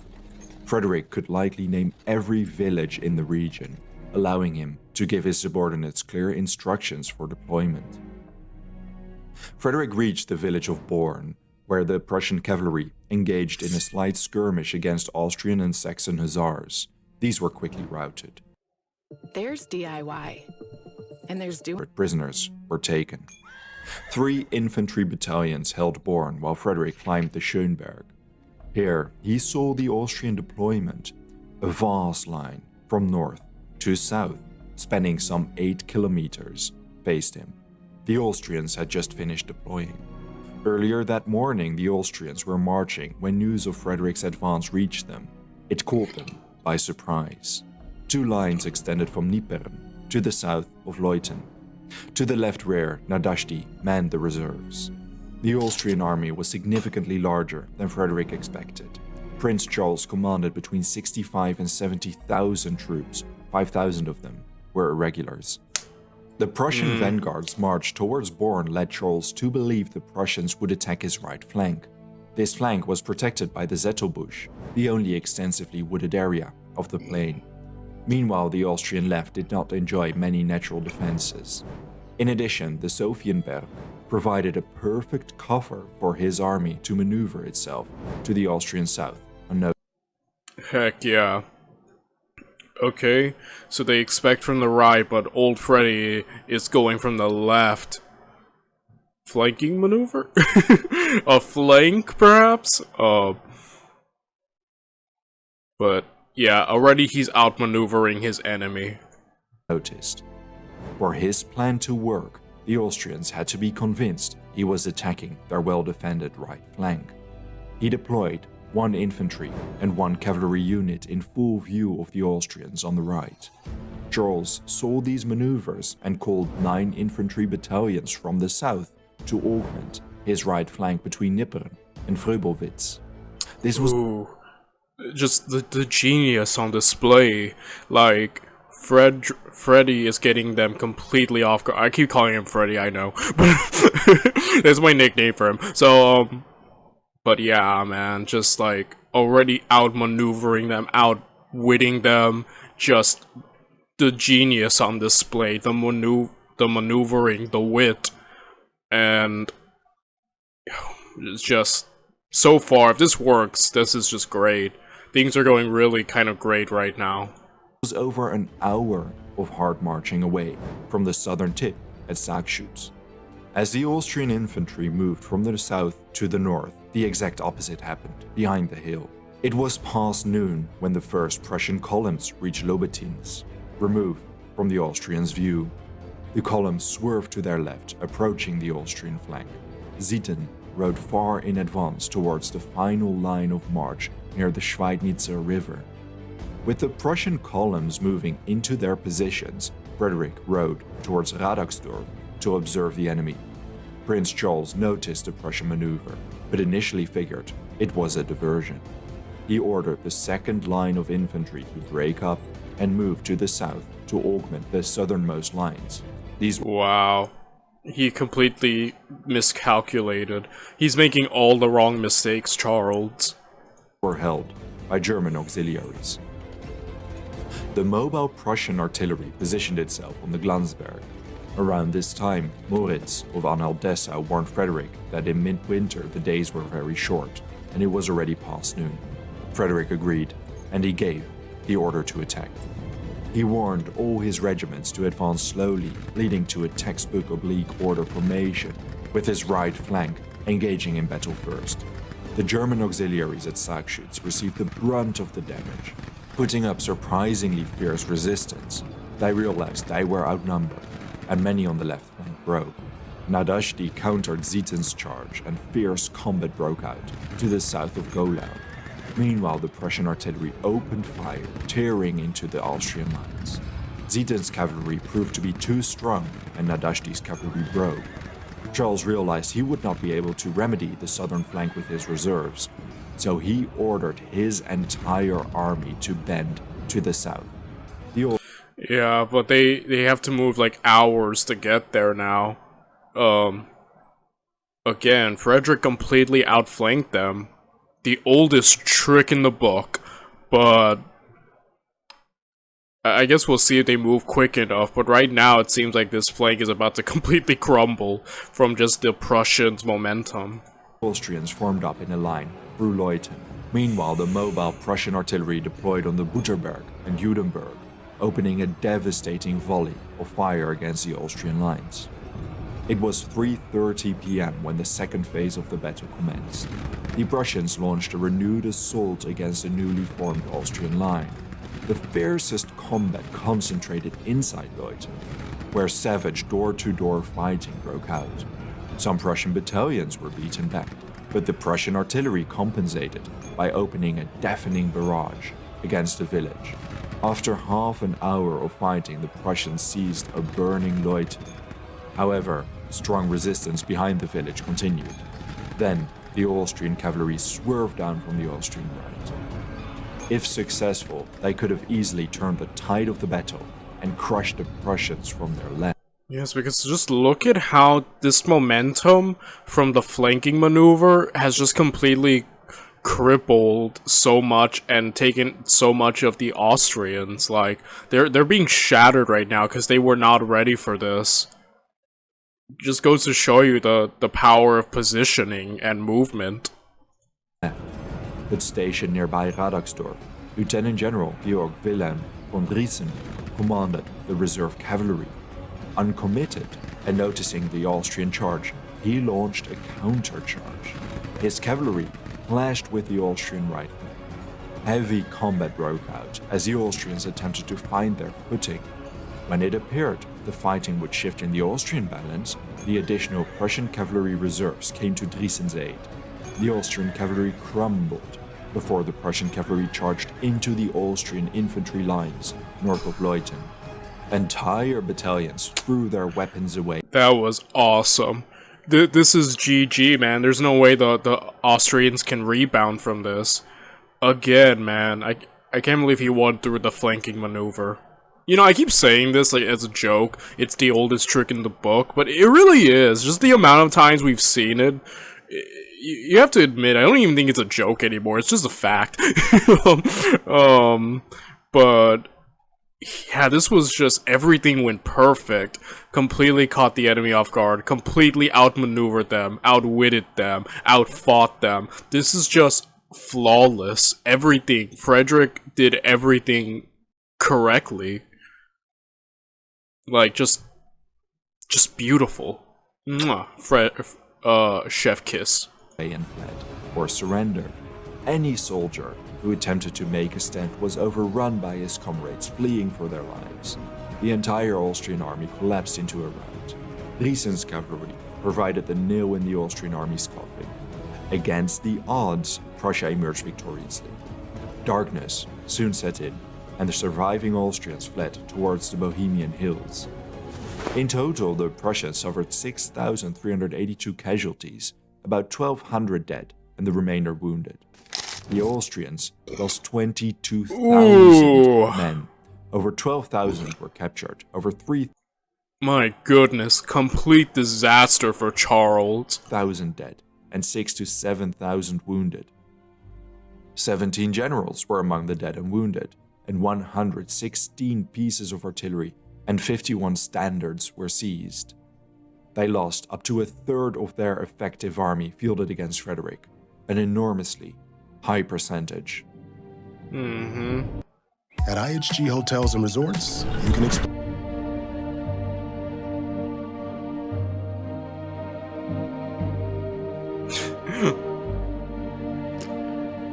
Frederick could likely name every village in the region, allowing him to give his subordinates clear instructions for deployment. Frederick reached the village of Born, where the Prussian cavalry engaged in a slight skirmish against Austrian and Saxon hussars. These were quickly routed. There's DIY, and there's Prisoners were taken. 3 infantry battalions held Born while Frederick climbed the Schönberg. Here, he saw the Austrian deployment, a vast line from north to south, spanning some 8 kilometers, faced him. The Austrians had just finished deploying. Earlier that morning, the Austrians were marching when news of Frederick's advance reached them. It caught them by surprise. 2 lines extended from Nippern to the south of Leuthen. To the left rear, Nadashti manned the reserves. The Austrian army was significantly larger than Frederick expected. Prince Charles commanded between 65 and 70,000 troops. 5,000 of them were irregulars. The Prussian vanguards marched towards Born led Charles to believe the Prussians would attack his right flank. This flank was protected by the Zettelbusch, the only extensively wooded area of the plain. Meanwhile, the Austrian left did not enjoy many natural defenses. In addition, the Sophienberg provided a perfect cover for his army to maneuver itself to the Austrian south. Heck yeah. Okay, so they expect from the right, but old Freddy is going from the left. Flanking maneuver? A flank, perhaps? But yeah, already he's outmaneuvering his enemy. Noticed. For his plan to work, the Austrians had to be convinced he was attacking their well-defended right flank. He deployed 1 infantry and 1 cavalry unit in full view of the Austrians on the right. Charles saw these maneuvers and called 9 infantry battalions from the south to augment his right flank between Nippern and Fröbelwitz. This was just the genius on display. Like, Freddy is getting them completely off guard. I keep calling him Freddy, I know, but that's my nickname for him. So, but yeah, man, just like already outmaneuvering them, outwitting them, just the genius on display, the maneuvering, the wit, and it's just so far. If this works, this is just great. Things are going really kind of great right now. It was over an hour of hard marching away from the southern tip at Sachschutz. As the Austrian infantry moved from the south to the north, the exact opposite happened, behind the hill. It was past noon when the first Prussian columns reached Lobetins, removed from the Austrians' view. The columns swerved to their left, approaching the Austrian flank. Zieten rode far in advance towards the final line of march near the Schweidnitzer River. With the Prussian columns moving into their positions, Frederick rode towards Radaxdorf to observe the enemy. Prince Charles noticed the Prussian maneuver, but initially figured it was a diversion. he ordered the second line of infantry to break up and move to the south to augment the southernmost lines. These Wow. He completely miscalculated. He's making all the wrong mistakes, Charles. were held by German auxiliaries. The mobile Prussian artillery positioned itself on the Glanzberg. Around this time, Moritz of Anhalt-Dessau warned Frederick that in midwinter the days were very short, and it was already past noon. Frederick agreed, and he gave the order to attack. He warned all his regiments to advance slowly, leading to a textbook oblique order formation, with his right flank engaging in battle first. The German auxiliaries at Sachschutz received the brunt of the damage, putting up surprisingly fierce resistance. They realized they were outnumbered, and many on the left flank broke. Nadashdy countered Zieten's charge, and fierce combat broke out to the south of Golau. Meanwhile, the Prussian artillery opened fire, tearing into the Austrian lines. Zieten's cavalry proved to be too strong, and Nadashdy's cavalry broke. Charles realized he would not be able to remedy the southern flank with his reserves, so he ordered his entire army to bend to the south. Yeah, but they have to move like hours to get there now. Again, Frederick completely outflanked them. The oldest trick in the book, but I guess we'll see if they move quick enough, but right now it seems like this flank is about to completely crumble from just the Prussians' momentum. Austrians formed up in a line through Leuthen. Meanwhile, the mobile Prussian artillery deployed on the Butterberg and Judenburg, opening a devastating volley of fire against the Austrian lines. It was 3:30 p.m. when the second phase of the battle commenced. The Prussians launched a renewed assault against the newly formed Austrian line. The fiercest combat concentrated inside Leuthen, where savage door-to-door fighting broke out. Some Prussian battalions were beaten back, but the Prussian artillery compensated by opening a deafening barrage against the village. After half an hour of fighting, the Prussians seized a burning Leuthen. However, strong resistance behind the village continued. Then, the Austrian cavalry swerved down from the Austrian right. If successful, they could have easily turned the tide of the battle and crushed the Prussians from their land. Yes, because just look at how this momentum from the flanking maneuver has just completely crippled so much and taken so much of the Austrians. Like, they're being shattered right now because they were not ready for this. Just goes to show you the power of positioning and movement. But stationed nearby Radaxdorf, Lieutenant General Georg Wilhelm von Driessen commanded the reserve cavalry. Uncommitted and noticing the Austrian charge, he launched a countercharge. His cavalry clashed with the Austrian right flank. Heavy combat broke out as the Austrians attempted to find their footing. When it appeared the fighting would shift in the Austrian balance, the additional Prussian cavalry reserves came to Driessen's aid. The Austrian cavalry crumbled before the Prussian cavalry charged into the Austrian infantry lines north of Leuthen. Entire battalions threw their weapons away. That was awesome. This is GG, man. There's no way the Austrians can rebound from this. Again, man, I can't believe he won through the flanking maneuver. You know, I keep saying this like as a joke. It's the oldest trick in the book, but it really is. Just the amount of times we've seen it. You have to admit, I don't even think it's a joke anymore. It's just a fact. But yeah, this was just, everything went perfect. Completely caught the enemy off guard. Completely outmaneuvered them, outwitted them, outfought them. This is just flawless. Everything. Frederick did everything correctly. Like, just beautiful. Mwah. Chef kiss. And fled, or surrendered. Any soldier who attempted to make a stand was overrun by his comrades fleeing for their lives. The entire Austrian army collapsed into a rout. Driessen's cavalry provided the nail in the Austrian army's coffin. Against the odds, Prussia emerged victoriously. Darkness soon set in, and the surviving Austrians fled towards the Bohemian hills. In total, the Prussians suffered 6,382 casualties, about 1,200 dead, and the remainder wounded. the Austrians lost 22,000 Ooh. men. Over 12,000 were captured. Over 3,000 My goodness, complete disaster for Charles. dead and 6,000 to 7,000 wounded. 17 generals were among the dead and wounded, and 116 pieces of artillery and 51 standards were seized. They lost up to a third of their effective army fielded against Frederick, an enormously high percentage. At IHG Hotels and Resorts, you can expect.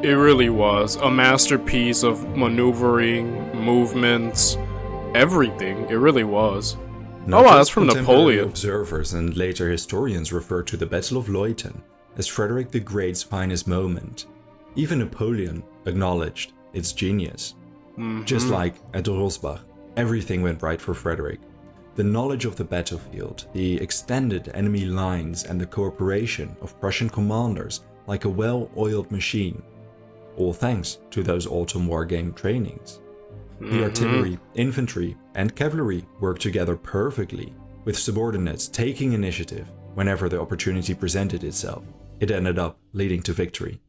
It really was a masterpiece of maneuvering, movements, everything. It really was. Not Oh, wow, just that's from contemporary Napoleon. Observers and later historians refer to the Battle of Leuthen as Frederick the Great's finest moment. Even Napoleon acknowledged its genius. Just like at Rosbach, everything went right for Frederick. The knowledge of the battlefield, the extended enemy lines, and the cooperation of Prussian commanders like a well-oiled machine. All thanks to those autumn war game trainings. The artillery, infantry, and cavalry worked together perfectly, with subordinates taking initiative whenever the opportunity presented itself. It ended up leading to victory.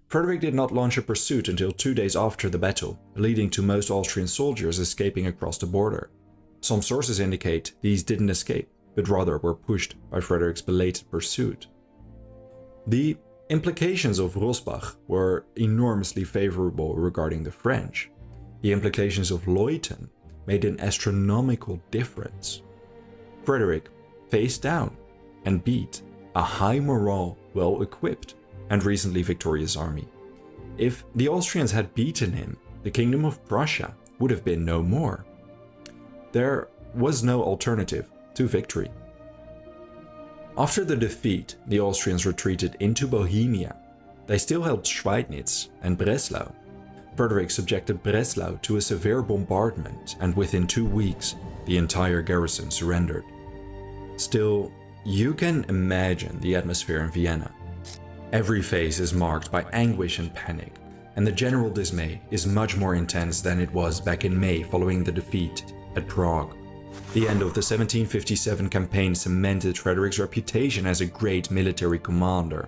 Frederick did not launch a pursuit until 2 days after the battle, leading to most Austrian soldiers escaping across the border. Some sources indicate these didn't escape, but rather were pushed by Frederick's belated pursuit. The implications of Rosbach were enormously favorable regarding the French. The implications of Leuthen made an astronomical difference. Frederick faced down and beat a high morale, well-equipped, and recently victorious army. If the Austrians had beaten him, the Kingdom of Prussia would have been no more. There was no alternative to victory. After the defeat, the Austrians retreated into Bohemia. They still held Schweidnitz and Breslau. Frederick subjected Breslau to a severe bombardment, and within 2 weeks, the entire garrison surrendered. Still, you can imagine the atmosphere in Vienna. Every face is marked by anguish and panic, and the general dismay is much more intense than it was back in May following the defeat at Prague. The end of the 1757 campaign cemented Frederick's reputation as a great military commander.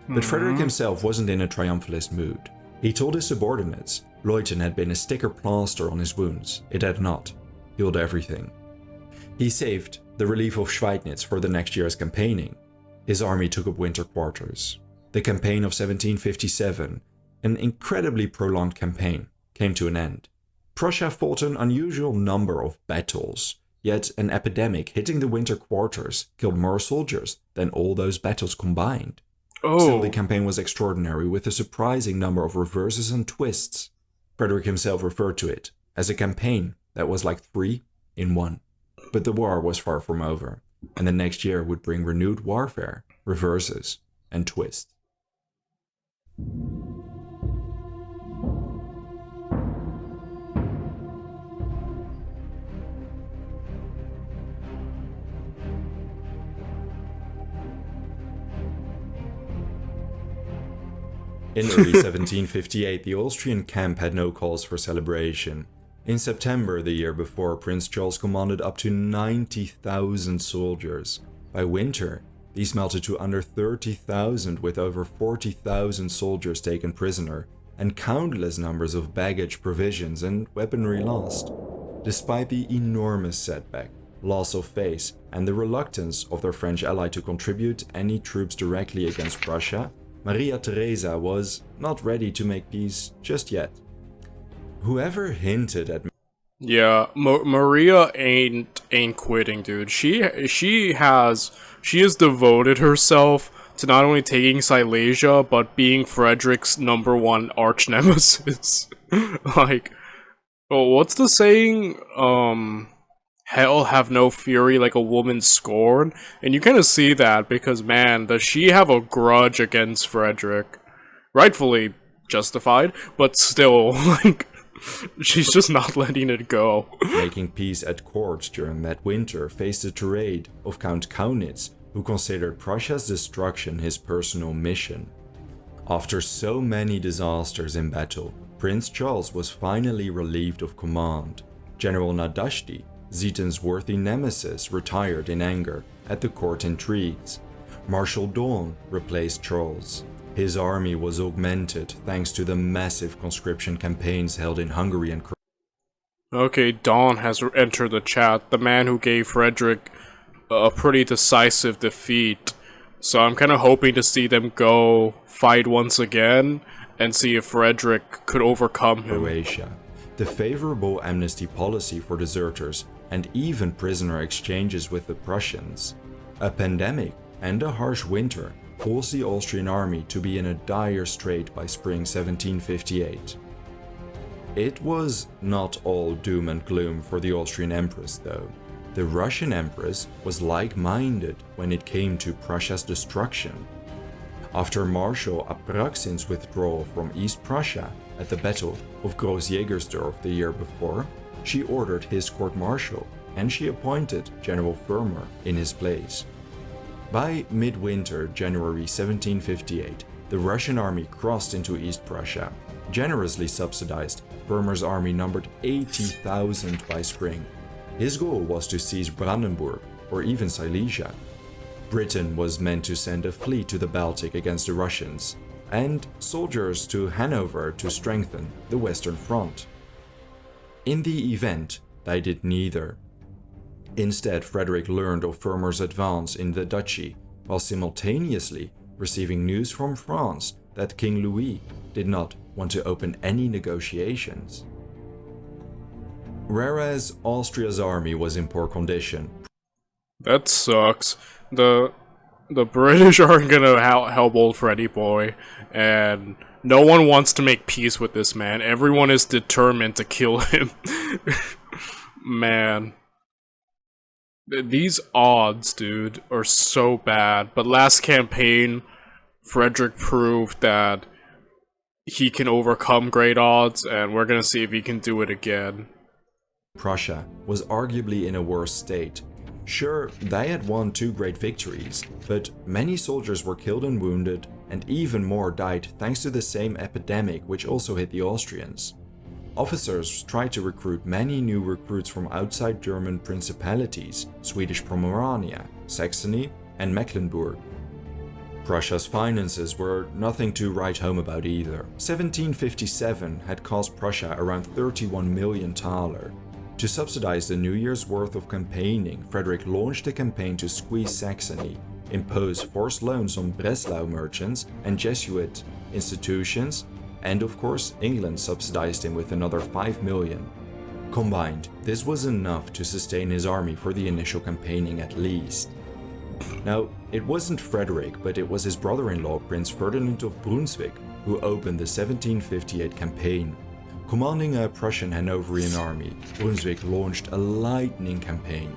But Frederick himself wasn't in a triumphalist mood. He told his subordinates Leuthen had been a sticker plaster on his wounds. It had not healed everything. He saved the relief of Schweidnitz for the next year's campaigning. His army took up winter quarters. The campaign of 1757, an incredibly prolonged campaign, came to an end. Prussia fought an unusual number of battles, yet an epidemic hitting the winter quarters killed more soldiers than all those battles combined. Still, the campaign was extraordinary, with a surprising number of reverses and twists. Frederick himself referred to it as a campaign that was like 3 in 1. But the war was far from over, and the next year would bring renewed warfare, reverses, and twists. In early 1758, the Austrian camp had no cause for celebration. In September the year before, Prince Charles commanded up to 90,000 soldiers. By winter, these melted to under 30,000, with over 40,000 soldiers taken prisoner and countless numbers of baggage, provisions, and weaponry lost. Despite the enormous setback, loss of face, and the reluctance of their French ally to contribute any troops directly against Prussia, Maria Theresa was not ready to make peace just yet. Whoever hinted at Yeah, Maria ain't quitting, dude. She has devoted herself to not only taking Silesia but being Frederick's #1 arch nemesis. Like, oh, what's the saying? Hell have no fury like a woman scorned, and you kind of see that because, man, does she have a grudge against Frederick? Rightfully justified, but still, like, she's just not letting it go. making peace at court during that winter faced the tirade of Count Kaunitz, who considered Prussia's destruction his personal mission. After so many disasters in battle, Prince Charles was finally relieved of command. General Nadashdy, Zieten's worthy nemesis, retired in anger at the court intrigues. Marshal Daun replaced Charles. His army was augmented thanks to the massive conscription campaigns held in Hungary and Croatia. Okay, Dawn has entered the chat, the man who gave Frederick a pretty decisive defeat. So I'm kind of hoping to see them go fight once again and see if Frederick could overcome him. The favorable amnesty policy for deserters and even prisoner exchanges with the Prussians. A pandemic and a harsh winter forced the Austrian army to be in a dire strait by spring 1758. It was not all doom and gloom for the Austrian Empress though. The Russian Empress was like-minded when it came to Prussia's destruction. After Marshal Apraksin's withdrawal from East Prussia at the Battle of Gross-Jägersdorf the year before, she ordered his court-martial and she appointed General Firmer in his place. By midwinter January 1758, the Russian army crossed into East Prussia. Generously subsidized, Firmer's army numbered 80,000 by spring. His goal was to seize Brandenburg or even Silesia. Britain was meant to send a fleet to the Baltic against the Russians, and soldiers to Hanover to strengthen the Western Front. In the event, they did neither. Instead, Frederick learned of Firmer's advance in the duchy, while simultaneously receiving news from France that King Louis did not want to open any negotiations. Whereas Austria's army was in poor condition. That sucks. The British aren't gonna help old Freddy boy, and no one wants to make peace with this man. Everyone is determined to kill him. Man. These odds, dude, are so bad. But last campaign, Frederick proved that he can overcome great odds, and we're gonna see if he can do it again. Prussia was arguably in a worse state. Sure, they had won 2 great victories, but many soldiers were killed and wounded, and even more died thanks to the same epidemic which also hit the Austrians. Officers tried to recruit many new recruits from outside German principalities, Swedish Pomerania, Saxony, and Mecklenburg. Prussia's finances were nothing to write home about either. 1757 had cost Prussia around 31 million thaler. To subsidize the New Year's worth of campaigning, Frederick launched a campaign to squeeze Saxony, impose forced loans on Breslau merchants and Jesuit institutions, and of course England subsidized him with another 5 million. Combined, this was enough to sustain his army for the initial campaigning at least. Now, it wasn't Frederick, but it was his brother-in-law Prince Ferdinand of Brunswick who opened the 1758 campaign. Commanding a Prussian Hanoverian army, Brunswick launched a lightning campaign.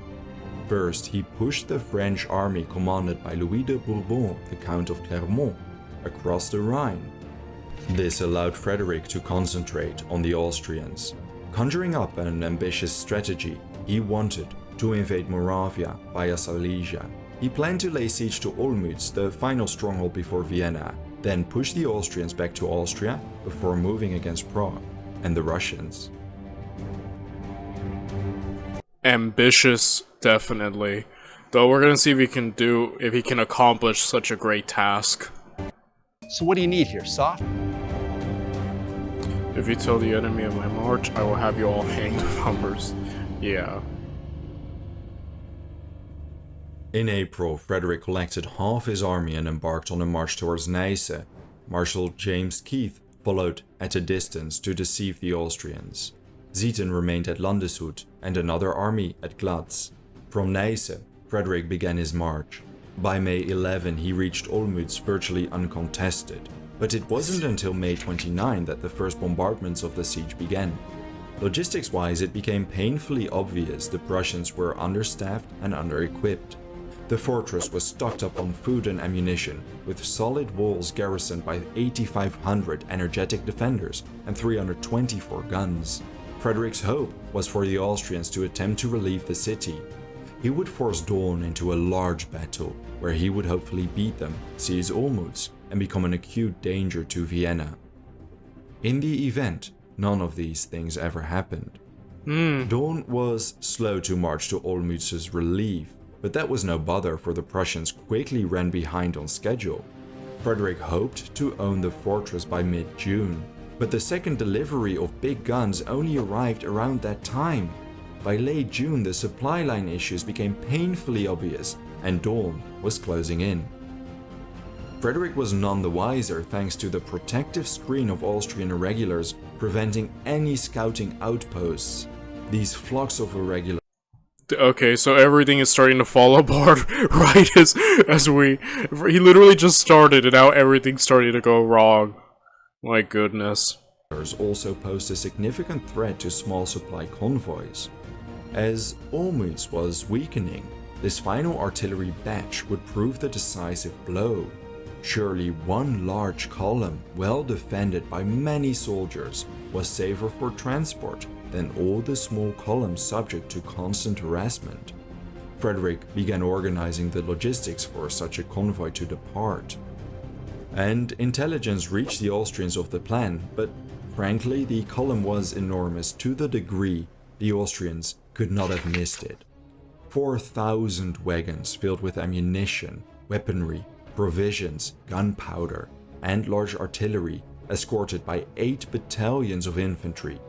First, he pushed the French army commanded by Louis de Bourbon, the Count of Clermont, across the Rhine. This allowed Frederick to concentrate on the Austrians. Conjuring up an ambitious strategy, he wanted to invade Moravia via Silesia. He planned to lay siege to Olmütz, the final stronghold before Vienna, then push the Austrians back to Austria before moving against Prague and the Russians. Ambitious, definitely. Though we're gonna see if he can accomplish such a great task. So what do you need here, soft? If you tell the enemy of my march, I will have you all hanged with hammers. Yeah. In April, Frederick collected half his army and embarked on a march towards Neisse. Marshal James Keith followed at a distance to deceive the Austrians. Zieten remained at Landeshut and another army at Glatz. From Neisse, Frederick began his march. By May 11, he reached Olmütz virtually uncontested, but it wasn't until May 29 that the first bombardments of the siege began. Logistics-wise, it became painfully obvious the Prussians were understaffed and under-equipped. The fortress was stocked up on food and ammunition, with solid walls garrisoned by 8,500 energetic defenders and 324 guns. Frederick's hope was for the Austrians to attempt to relieve the city. He would force Dawn into a large battle, where he would hopefully beat them, seize Olmütz, and become an acute danger to Vienna. In the event, none of these things ever happened. Dawn was slow to march to Olmütz's relief, but that was no bother, for the Prussians quickly ran behind on schedule. Frederick hoped to own the fortress by mid-June, but the second delivery of big guns only arrived around that time. By late June, the supply line issues became painfully obvious, and dawn was closing in. Frederick was none the wiser thanks to the protective screen of Austrian irregulars preventing any scouting outposts. These flocks of irregulars. Okay, so everything is starting to fall apart right as we... He literally just started and now everything's starting to go wrong. My goodness. Also posed a significant threat to small supply convoys. As Olmütz was weakening, this final artillery batch would prove the decisive blow. Surely one large column, well defended by many soldiers, was safer for transport than all the small columns subject to constant harassment. Frederick began organizing the logistics for such a convoy to depart. And intelligence reached the Austrians of the plan, but frankly, the column was enormous to the degree the Austrians could not have missed it. 4,000 wagons filled with ammunition, weaponry, provisions, gunpowder, and large artillery, escorted by 8 battalions of infantry.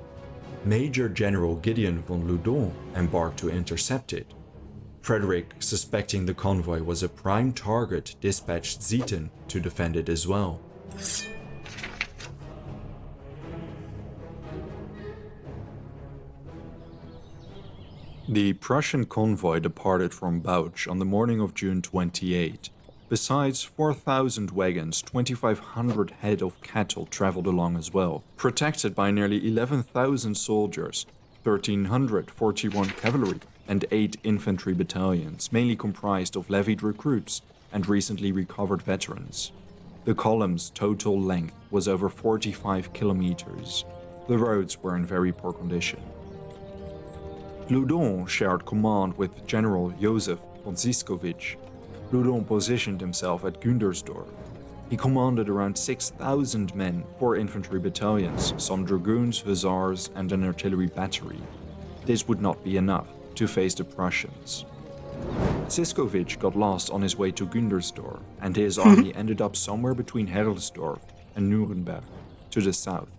Major General Gideon von Loudon embarked to intercept it. Frederick, suspecting the convoy was a prime target, dispatched Zieten to defend it as well. The Prussian convoy departed from Bauch on the morning of June 28. Besides 4,000 wagons, 2,500 head of cattle traveled along as well, protected by nearly 11,000 soldiers, 1,341 cavalry, and 8 infantry battalions, mainly comprised of levied recruits and recently recovered veterans. The column's total length was over 45 kilometers. The roads were in very poor condition. Loudon shared command with General Josef von Ziskowitz. Loudon positioned himself at Güntersdorf. He commanded around 6,000 men, 4 infantry battalions, some dragoons, hussars, and an artillery battery. This would not be enough to face the Prussians. Ziskowitz got lost on his way to Güntersdorf, and his army ended up somewhere between Herlsdorf and Nuremberg, to the south.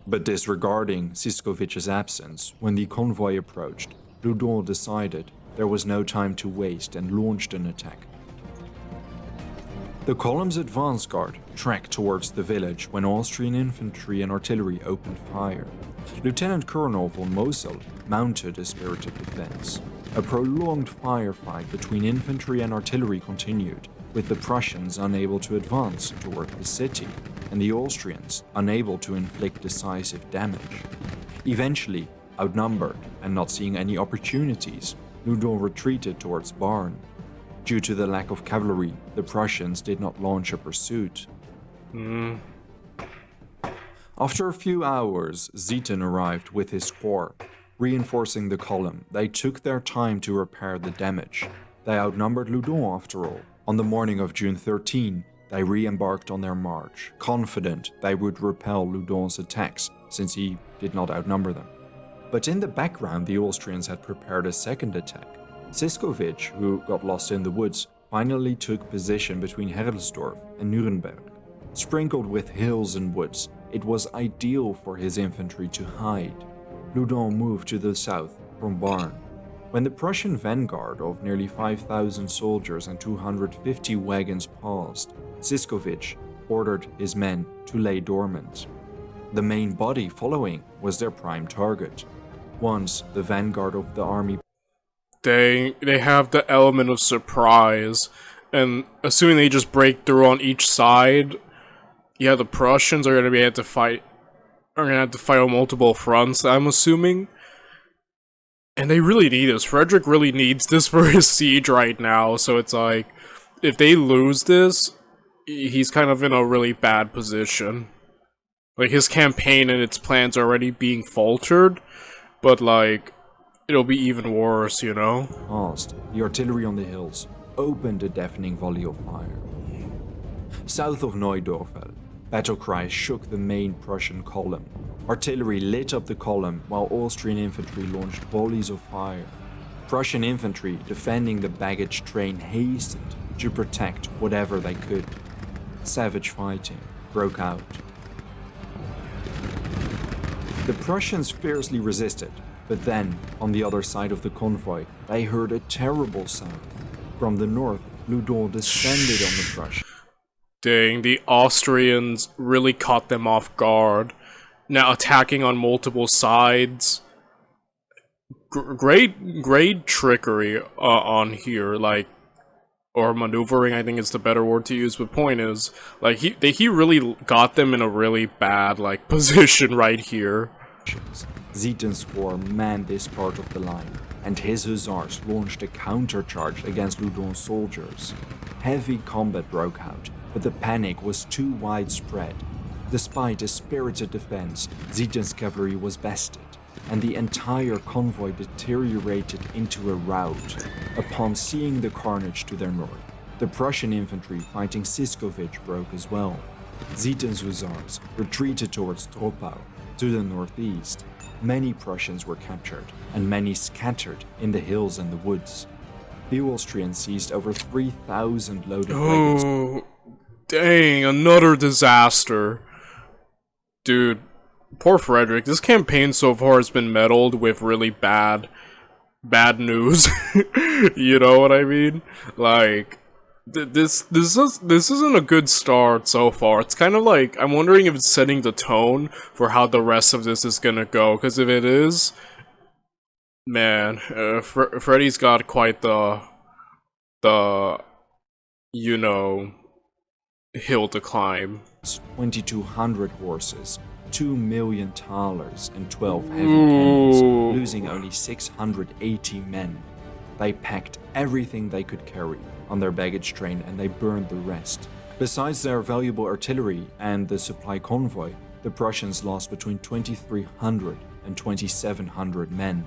But disregarding Ziskowicz's absence, when the convoy approached, Loudon decided there was no time to waste and launched an attack. The column's advance guard trekked towards the village when Austrian infantry and artillery opened fire. Lieutenant Colonel von Mosel mounted a spirited defense. A prolonged firefight between infantry and artillery continued, with the Prussians unable to advance toward the city, and the Austrians unable to inflict decisive damage. Eventually, outnumbered and not seeing any opportunities, Loudon retreated towards Barn. Due to the lack of cavalry, the Prussians did not launch a pursuit. After a few hours, Zieten arrived with his corps. Reinforcing the column, they took their time to repair the damage. They outnumbered Loudon after all. On the morning of June 13, they re-embarked on their march, confident they would repel Loudon's attacks, since he did not outnumber them. But in the background, the Austrians had prepared a second attack. Ziskowitz, who got lost in the woods, finally took position between Herlsdorf and Nuremberg. Sprinkled with hills and woods, it was ideal for his infantry to hide. Loudon moved to the south from Barn. When the Prussian vanguard of nearly 5,000 soldiers and 250 wagons passed, Ziskowitz ordered his men to lay dormant. The main body following was their prime target. Once the vanguard of the army... They have the element of surprise, and assuming they just break through on each side, yeah, the Prussians are gonna have to fight on multiple fronts, I'm assuming. And they really need this. Frederick really needs this for his siege right now, so it's like, if they lose this, he's kind of in a really bad position. Like, his campaign and its plans are already being faltered, but like, it'll be even worse, you know? Passed, the artillery on the hills opened a deafening volley of fire. South of Neudorfel, battle cries shook the main Prussian column. Artillery lit up the column while Austrian infantry launched volleys of fire. Prussian infantry defending the baggage train hastened to protect whatever they could. Savage fighting broke out. The Prussians fiercely resisted, but then, on the other side of the convoy, they heard a terrible sound. From the north, Loudon descended on the Prussians. Dang, the Austrians really caught them off guard. Now attacking on multiple sides. Great trickery on here, like, or maneuvering, I think is the better word to use. But point is, like, he really got them in a really bad, like, position right here. Ziethen's corps manned this part of the line, and his hussars launched a countercharge against Loudon's soldiers. Heavy combat broke out, but the panic was too widespread. Despite a spirited defense, Ziethen's cavalry was bested, and the entire convoy deteriorated into a rout. Upon seeing the carnage to their north, the Prussian infantry fighting Siskovich broke as well. Ziethen's hussars retreated towards Troppau, to the northeast. Many Prussians were captured, and many scattered in the hills and the woods. The Austrians seized over 3,000 loaded wagons. Oh, dang, another disaster. Dude, poor Frederick. This campaign so far has been meddled with really bad news. You know what I mean? Like, this isn't a good start so far. It's kind of like, I'm wondering if it's setting the tone for how the rest of this is gonna go. Because if it is, man, Freddy's got quite the you know, hill to climb. 2,200 horses, 2 million thalers, and 12 heavy cannons, losing only 680 men. They packed everything they could carry on their baggage train and they burned the rest. Besides their valuable artillery and the supply convoy, the Prussians lost between 2,300 and 2,700 men.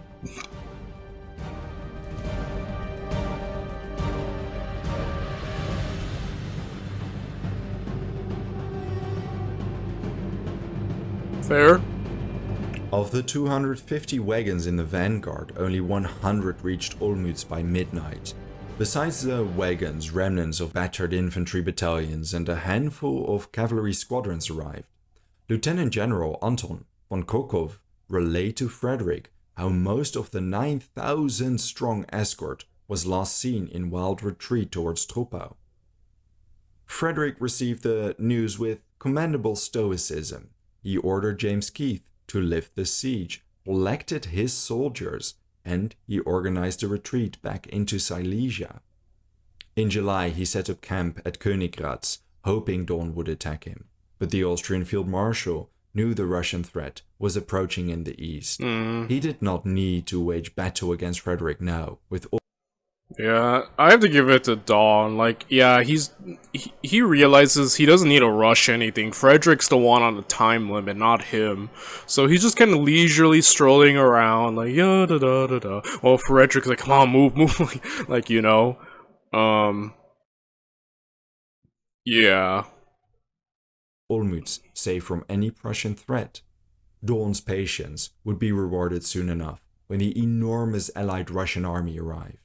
Fair. Of the 250 wagons in the vanguard, only 100 reached Olmütz by midnight. Besides the wagons, remnants of battered infantry battalions and a handful of cavalry squadrons arrived. Lieutenant General Anton von Kokov relayed to Frederick how most of the 9,000-strong escort was last seen in wild retreat towards Troppau. Frederick received the news with commendable stoicism. He ordered James Keith to lift the siege, collected his soldiers, and he organized a retreat back into Silesia. In July, he set up camp at Königgrätz, hoping Dawn would attack him. But the Austrian Field Marshal knew the Russian threat was approaching in the east. He did not need to wage battle against Frederick now, with all. Yeah, I have to give it to Dawn. Like, yeah, he realizes he doesn't need to rush anything. Frederick's the one on the time limit, not him. So he's just kind of leisurely strolling around, like, yeah, da da da da. Well, Frederick's like, come on, move, like, you know. Yeah. Olmütz, safe from any Prussian threat. Dawn's patience would be rewarded soon enough when the enormous allied Russian army arrived.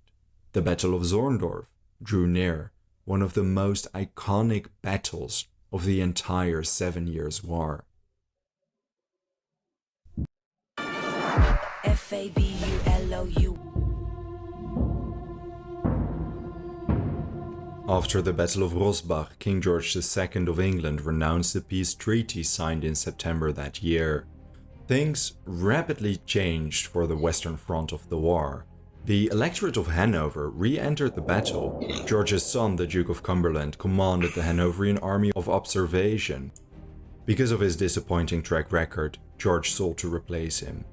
The Battle of Zorndorf drew near, one of the most iconic battles of the entire 7 Years' War. Fabulou. After the Battle of Rosbach, King George II of England renounced the peace treaty signed in September that year. Things rapidly changed for the Western Front of the war. The Electorate of Hanover re-entered the battle. George's son, the Duke of Cumberland, commanded the Hanoverian Army of Observation. Because of his disappointing track record, George sought to replace him.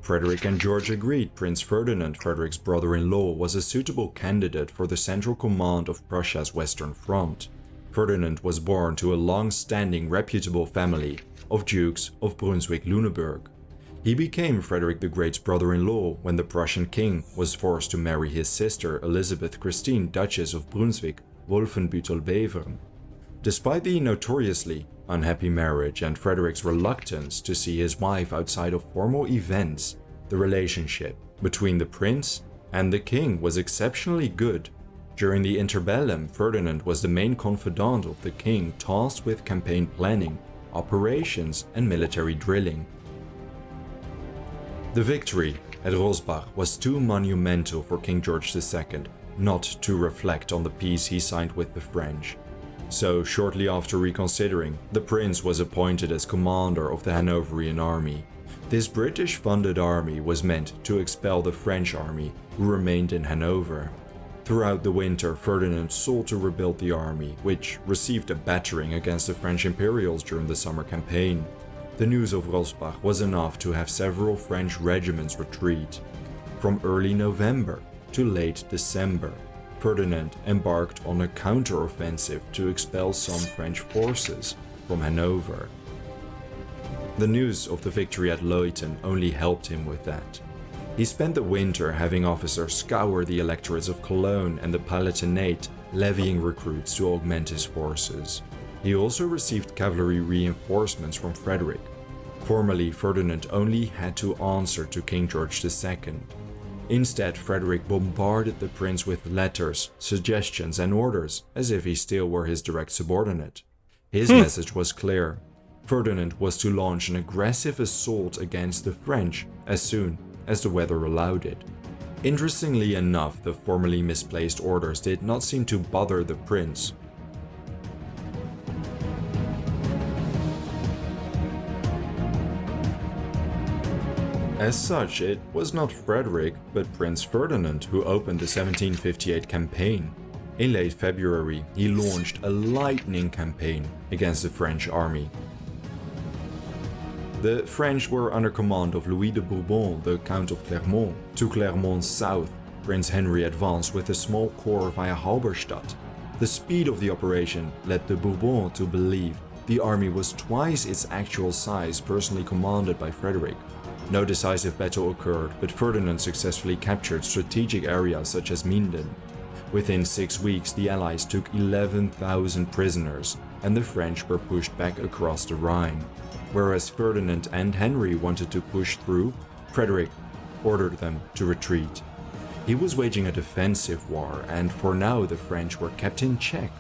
Frederick and George agreed Prince Ferdinand, Frederick's brother-in-law, was a suitable candidate for the central command of Prussia's Western Front. Ferdinand was born to a long-standing reputable family of Dukes of Brunswick-Lüneburg. He became Frederick the Great's brother-in-law when the Prussian king was forced to marry his sister Elizabeth Christine, Duchess of Brunswick-Wolfenbüttel-Bevern. Despite the notoriously unhappy marriage and Frederick's reluctance to see his wife outside of formal events, the relationship between the prince and the king was exceptionally good. During the interbellum, Ferdinand was the main confidant of the king, tasked with campaign planning, operations, and military drilling. The victory at Rosbach was too monumental for King George II not to reflect on the peace he signed with the French. So, shortly after reconsidering, the prince was appointed as commander of the Hanoverian army. This British-funded army was meant to expel the French army, who remained in Hanover. Throughout the winter, Ferdinand sought to rebuild the army, which received a battering against the French Imperials during the summer campaign. The news of Rosbach was enough to have several French regiments retreat. From early November to late December, Ferdinand embarked on a counter-offensive to expel some French forces from Hanover. The news of the victory at Leuthen only helped him with that. He spent the winter having officers scour the electorates of Cologne and the Palatinate, levying recruits to augment his forces. He also received cavalry reinforcements from Frederick. Formally, Ferdinand only had to answer to King George II. Instead, Frederick bombarded the prince with letters, suggestions, and orders, as if he still were his direct subordinate. His message was clear. Ferdinand was to launch an aggressive assault against the French as soon as the weather allowed it. Interestingly enough, the formally misplaced orders did not seem to bother the prince. As such, it was not Frederick, but Prince Ferdinand who opened the 1758 campaign. In late February, he launched a lightning campaign against the French army. The French were under command of Louis de Bourbon, the Count of Clermont. To Clermont's south, Prince Henry advanced with a small corps via Halberstadt. The speed of the operation led de Bourbon to believe the army was twice its actual size, personally commanded by Frederick. No decisive battle occurred, but Ferdinand successfully captured strategic areas such as Minden. Within 6 weeks, the Allies took 11,000 prisoners, and the French were pushed back across the Rhine. Whereas Ferdinand and Henry wanted to push through, Frederick ordered them to retreat. He was waging a defensive war, and for now the French were kept in check.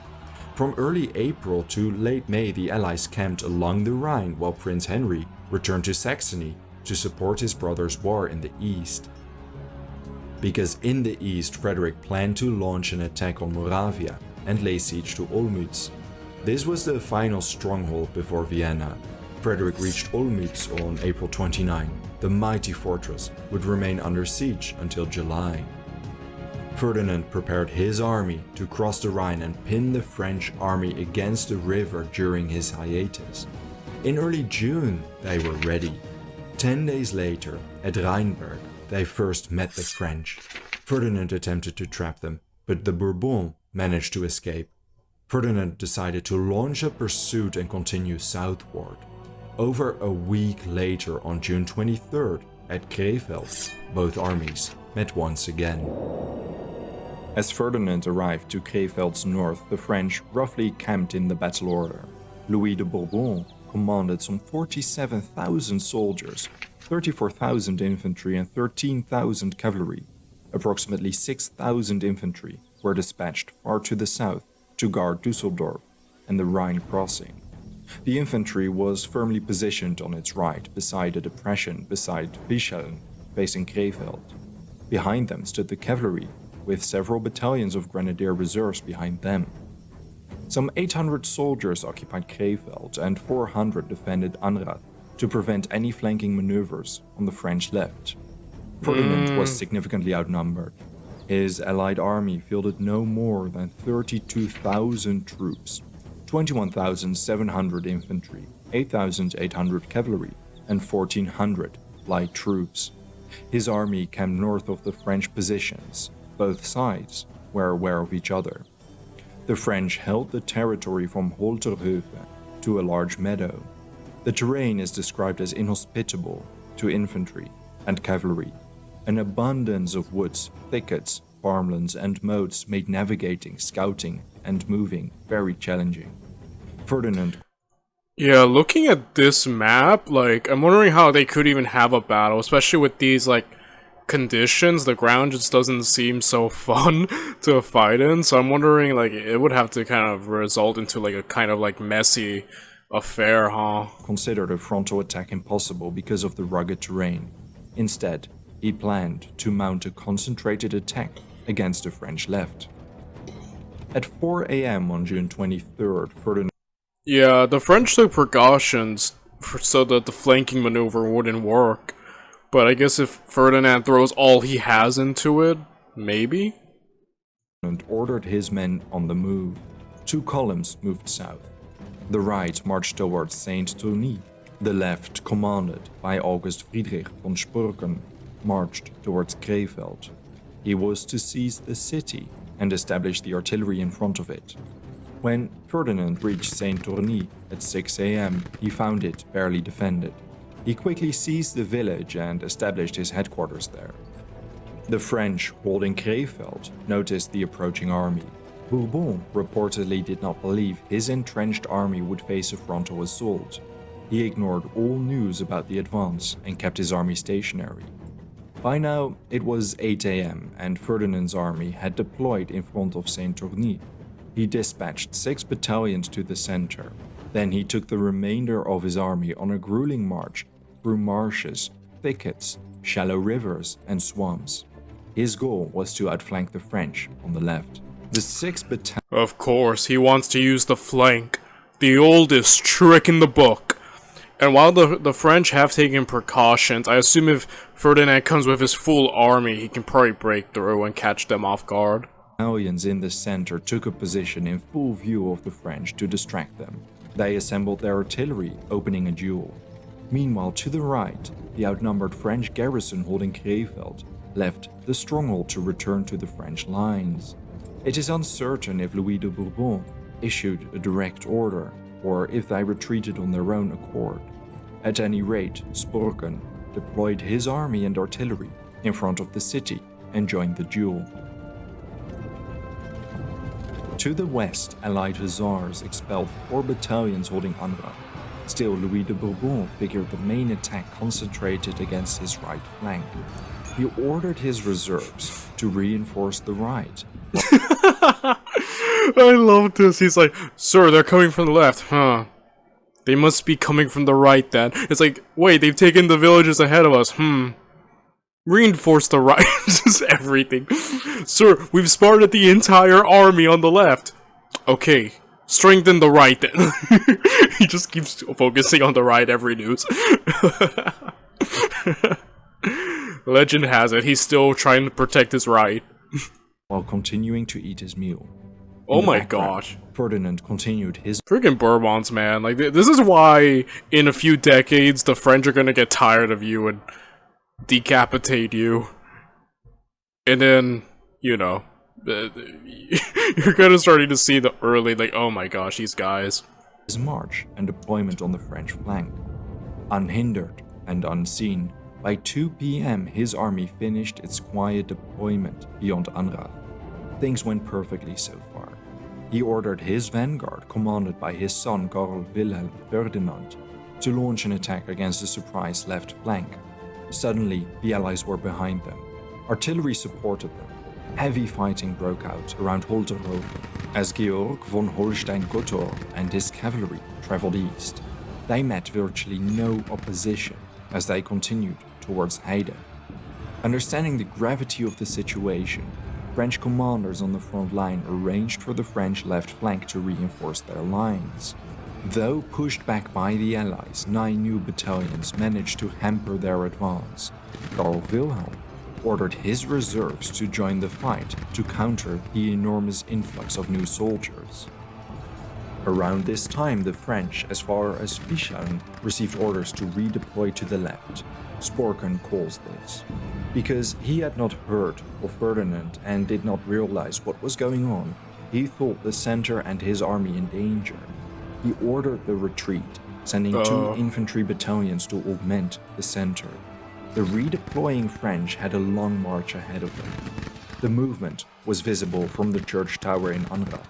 From early April to late May, the Allies camped along the Rhine, while Prince Henry returned to Saxony to support his brother's war in the east. Because in the east, Frederick planned to launch an attack on Moravia and lay siege to Olmütz. This was the final stronghold before Vienna. Frederick reached Olmütz on April 29. The mighty fortress would remain under siege until July. Ferdinand prepared his army to cross the Rhine and pin the French army against the river during his hiatus. In early June, they were ready. 10 days later, at Rheinberg, they first met the French. Ferdinand attempted to trap them, but the Bourbons managed to escape. Ferdinand decided to launch a pursuit and continue southward. Over a week later, on June 23rd, at Krefeld, both armies met once again. As Ferdinand arrived to Krefeld's north, the French roughly camped in the battle order. Louis de Bourbon commanded some 47,000 soldiers, 34,000 infantry and 13,000 cavalry. Approximately 6,000 infantry were dispatched far to the south to guard Düsseldorf and the Rhine crossing. The infantry was firmly positioned on its right beside a depression beside Fischeln, facing Krefeld. Behind them stood the cavalry, with several battalions of grenadier reserves behind them. Some 800 soldiers occupied Krefeld and 400 defended Anrath to prevent any flanking maneuvers on the French left. Ferdinand was significantly outnumbered. His allied army fielded no more than 32,000 troops, 21,700 infantry, 8,800 cavalry, and 1,400 light troops. His army camped north of the French positions. Both sides were aware of each other. The French held the territory from Holterhöfe to a large meadow. The terrain is described as inhospitable to infantry and cavalry. An abundance of woods, thickets, farmlands, and moats made navigating, scouting, and moving very challenging. Ferdinand. Yeah, looking at this map, like, I'm wondering how they could even have a battle, especially with these, like, conditions. The ground just doesn't seem so fun to fight in, so I'm wondering, like, it would have to kind of result into, like, a kind of, like, messy affair, huh? Considered a frontal attack impossible because of the rugged terrain. Instead, he planned to mount a concentrated attack against the French left. At 4 a.m. on June 23rd, Ferdinand. Yeah, the French took precautions so that the flanking maneuver wouldn't work. But I guess if Ferdinand throws all he has into it, maybe? Ordered his men on the move. 2 columns moved south. The right marched towards Saint-Tourny. The left, commanded by August Friedrich von Spurken, marched towards Krefeld. He was to seize the city and establish the artillery in front of it. When Ferdinand reached Saint-Tourny at 6 a.m., he found it barely defended. He quickly seized the village and established his headquarters there. The French, holding Krefeld, noticed the approaching army. Bourbon reportedly did not believe his entrenched army would face a frontal assault. He ignored all news about the advance and kept his army stationary. By now, it was 8 a.m. and Ferdinand's army had deployed in front of Saint-Tourny. He dispatched 6 battalions to the center. Then he took the remainder of his army on a grueling march through marshes, thickets, shallow rivers, and swamps. His goal was to outflank the French on the left. The 6th battalion. Of course, he wants to use the flank, the oldest trick in the book. And while the French have taken precautions, I assume if Ferdinand comes with his full army, he can probably break through and catch them off guard. Battalions in the center took a position in full view of the French to distract them. They assembled their artillery, opening a duel. Meanwhile, to the right, the outnumbered French garrison holding Krefeld left the stronghold to return to the French lines. It is uncertain if Louis de Bourbon issued a direct order, or if they retreated on their own accord. At any rate, Spurken deployed his army and artillery in front of the city and joined the duel. To the west, Allied hussars expelled 4 battalions holding Anra. Still, Louis de Bourbon figured the main attack concentrated against his right flank. He ordered his reserves to reinforce the right. I love this. He's like, sir, they're coming from the left, huh? They must be coming from the right then. It's like, wait, they've taken the villages ahead of us, Reinforce the right. Just everything. Sir, we've spotted the entire army on the left. Okay, strengthen the right then. He just keeps focusing on the right every news. Legend has it, he's still trying to protect his right. While continuing to eat his meal. Oh my gosh. Ferdinand continued his. Freaking Bourbons, man. Like, this is why in a few decades the French are gonna get tired of you and decapitate you. And then, you know, you're kind of starting to see the early, like, oh my gosh, these guys. His march and deployment on the French flank. Unhindered and unseen, by 2 p.m. his army finished its quiet deployment beyond Anra. Things went perfectly so far. He ordered his vanguard, commanded by his son Karl Wilhelm Ferdinand, to launch an attack against the surprise left flank. Suddenly, the Allies were behind them. Artillery supported them. Heavy fighting broke out around Holterhoven as Georg von Holstein-Gottorp and his cavalry traveled east. They met virtually no opposition as they continued towards Heide. Understanding the gravity of the situation, French commanders on the front line arranged for the French left flank to reinforce their lines. Though pushed back by the Allies, 9 new battalions managed to hamper their advance. Karl Wilhelm ordered his reserves to join the fight to counter the enormous influx of new soldiers. Around this time, the French, as far as Fischeln, received orders to redeploy to the left. Spurken calls this because he had not heard of Ferdinand and did not realize what was going on. He thought the center and his army in danger. He ordered the retreat, sending 2 infantry battalions to augment the center. The redeploying French had a long march ahead of them. The movement was visible from the church tower in Angra,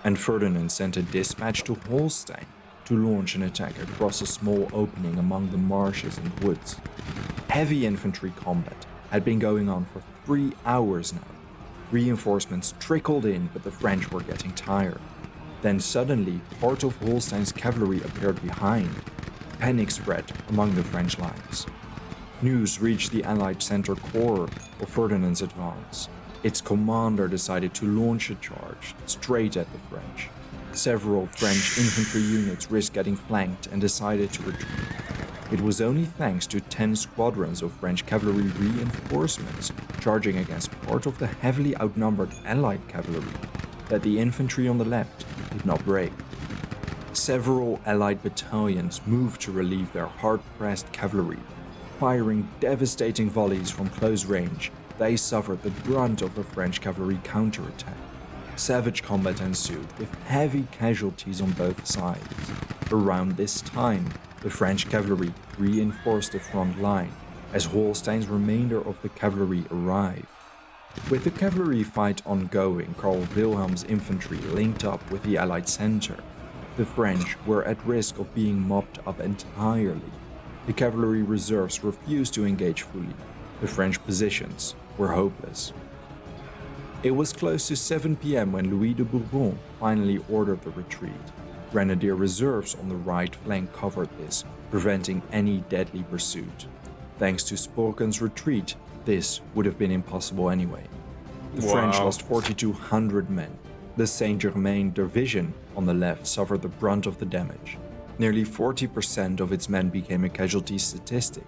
and Ferdinand sent a dispatch to Holstein to launch an attack across a small opening among the marshes and woods. Heavy infantry combat had been going on for 3 hours now. Reinforcements trickled in, but the French were getting tired. Then suddenly, part of Holstein's cavalry appeared behind. Panic spread among the French lines. News reached the Allied center core of Ferdinand's advance. Its commander decided to launch a charge straight at the French. Several French infantry units risked getting flanked and decided to retreat. It was only thanks to 10 squadrons of French cavalry reinforcements charging against part of the heavily outnumbered Allied cavalry that the infantry on the left did not break. Several Allied battalions moved to relieve their hard-pressed cavalry. Firing devastating volleys from close range, they suffered the brunt of a French cavalry counterattack. Savage combat ensued, with heavy casualties on both sides. Around this time, the French cavalry reinforced the front line, as Holstein's remainder of the cavalry arrived. With the cavalry fight ongoing, Karl Wilhelm's infantry linked up with the Allied center. The French were at risk of being mopped up entirely. The cavalry reserves refused to engage fully. The French positions were hopeless. It was close to 7 p.m. when Louis de Bourbon finally ordered the retreat. Grenadier reserves on the right flank covered this, preventing any deadly pursuit. Thanks to Spoken's retreat, this would have been impossible anyway. The French lost 4,200 men. The Saint-Germain division on the left suffered the brunt of the damage. Nearly 40% of its men became a casualty statistic.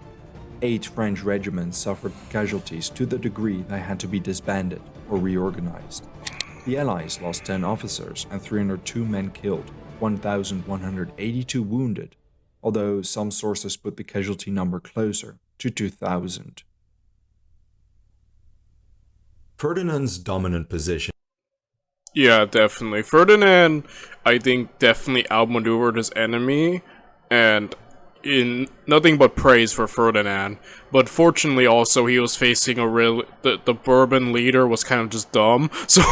8 French regiments suffered casualties to the degree they had to be disbanded or reorganized. The Allies lost 10 officers and 302 men killed, 1,182 wounded, although some sources put the casualty number closer to 2,000. Ferdinand's dominant position. Yeah, definitely. Ferdinand, I think, definitely outmaneuvered his enemy, and in nothing but praise for Ferdinand. But fortunately, also, he was facing the Bourbon leader was kind of just dumb. So,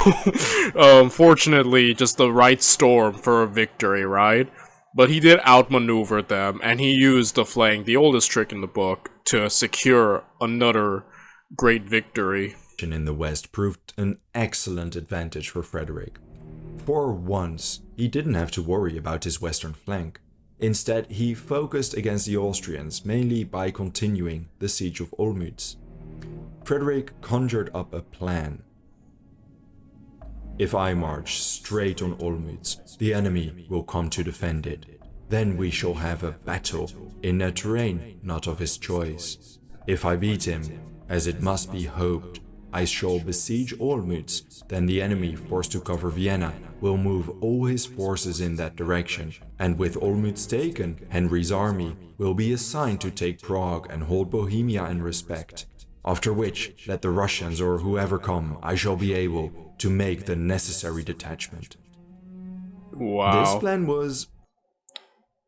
fortunately, just the right storm for a victory, right? But he did outmaneuver them, and he used the flank, the oldest trick in the book, to secure another great victory. In the west proved an excellent advantage for Frederick. For once, he didn't have to worry about his western flank. Instead, he focused against the Austrians mainly by continuing the siege of Olmütz. Frederick conjured up a plan. If I march straight on Olmütz, the enemy will come to defend it. Then we shall have a battle in a terrain not of his choice. If I beat him, as it must be hoped, I shall besiege Olmütz, then the enemy forced to cover Vienna will move all his forces in that direction, and with Olmütz taken, Henry's army will be assigned to take Prague and hold Bohemia in respect, after which, let the Russians or whoever come, I shall be able to make the necessary detachment. Wow. This plan was...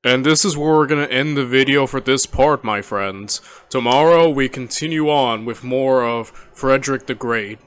And this is where we're gonna end the video for this part, my friends. Tomorrow we continue on with more of Frederick the Great.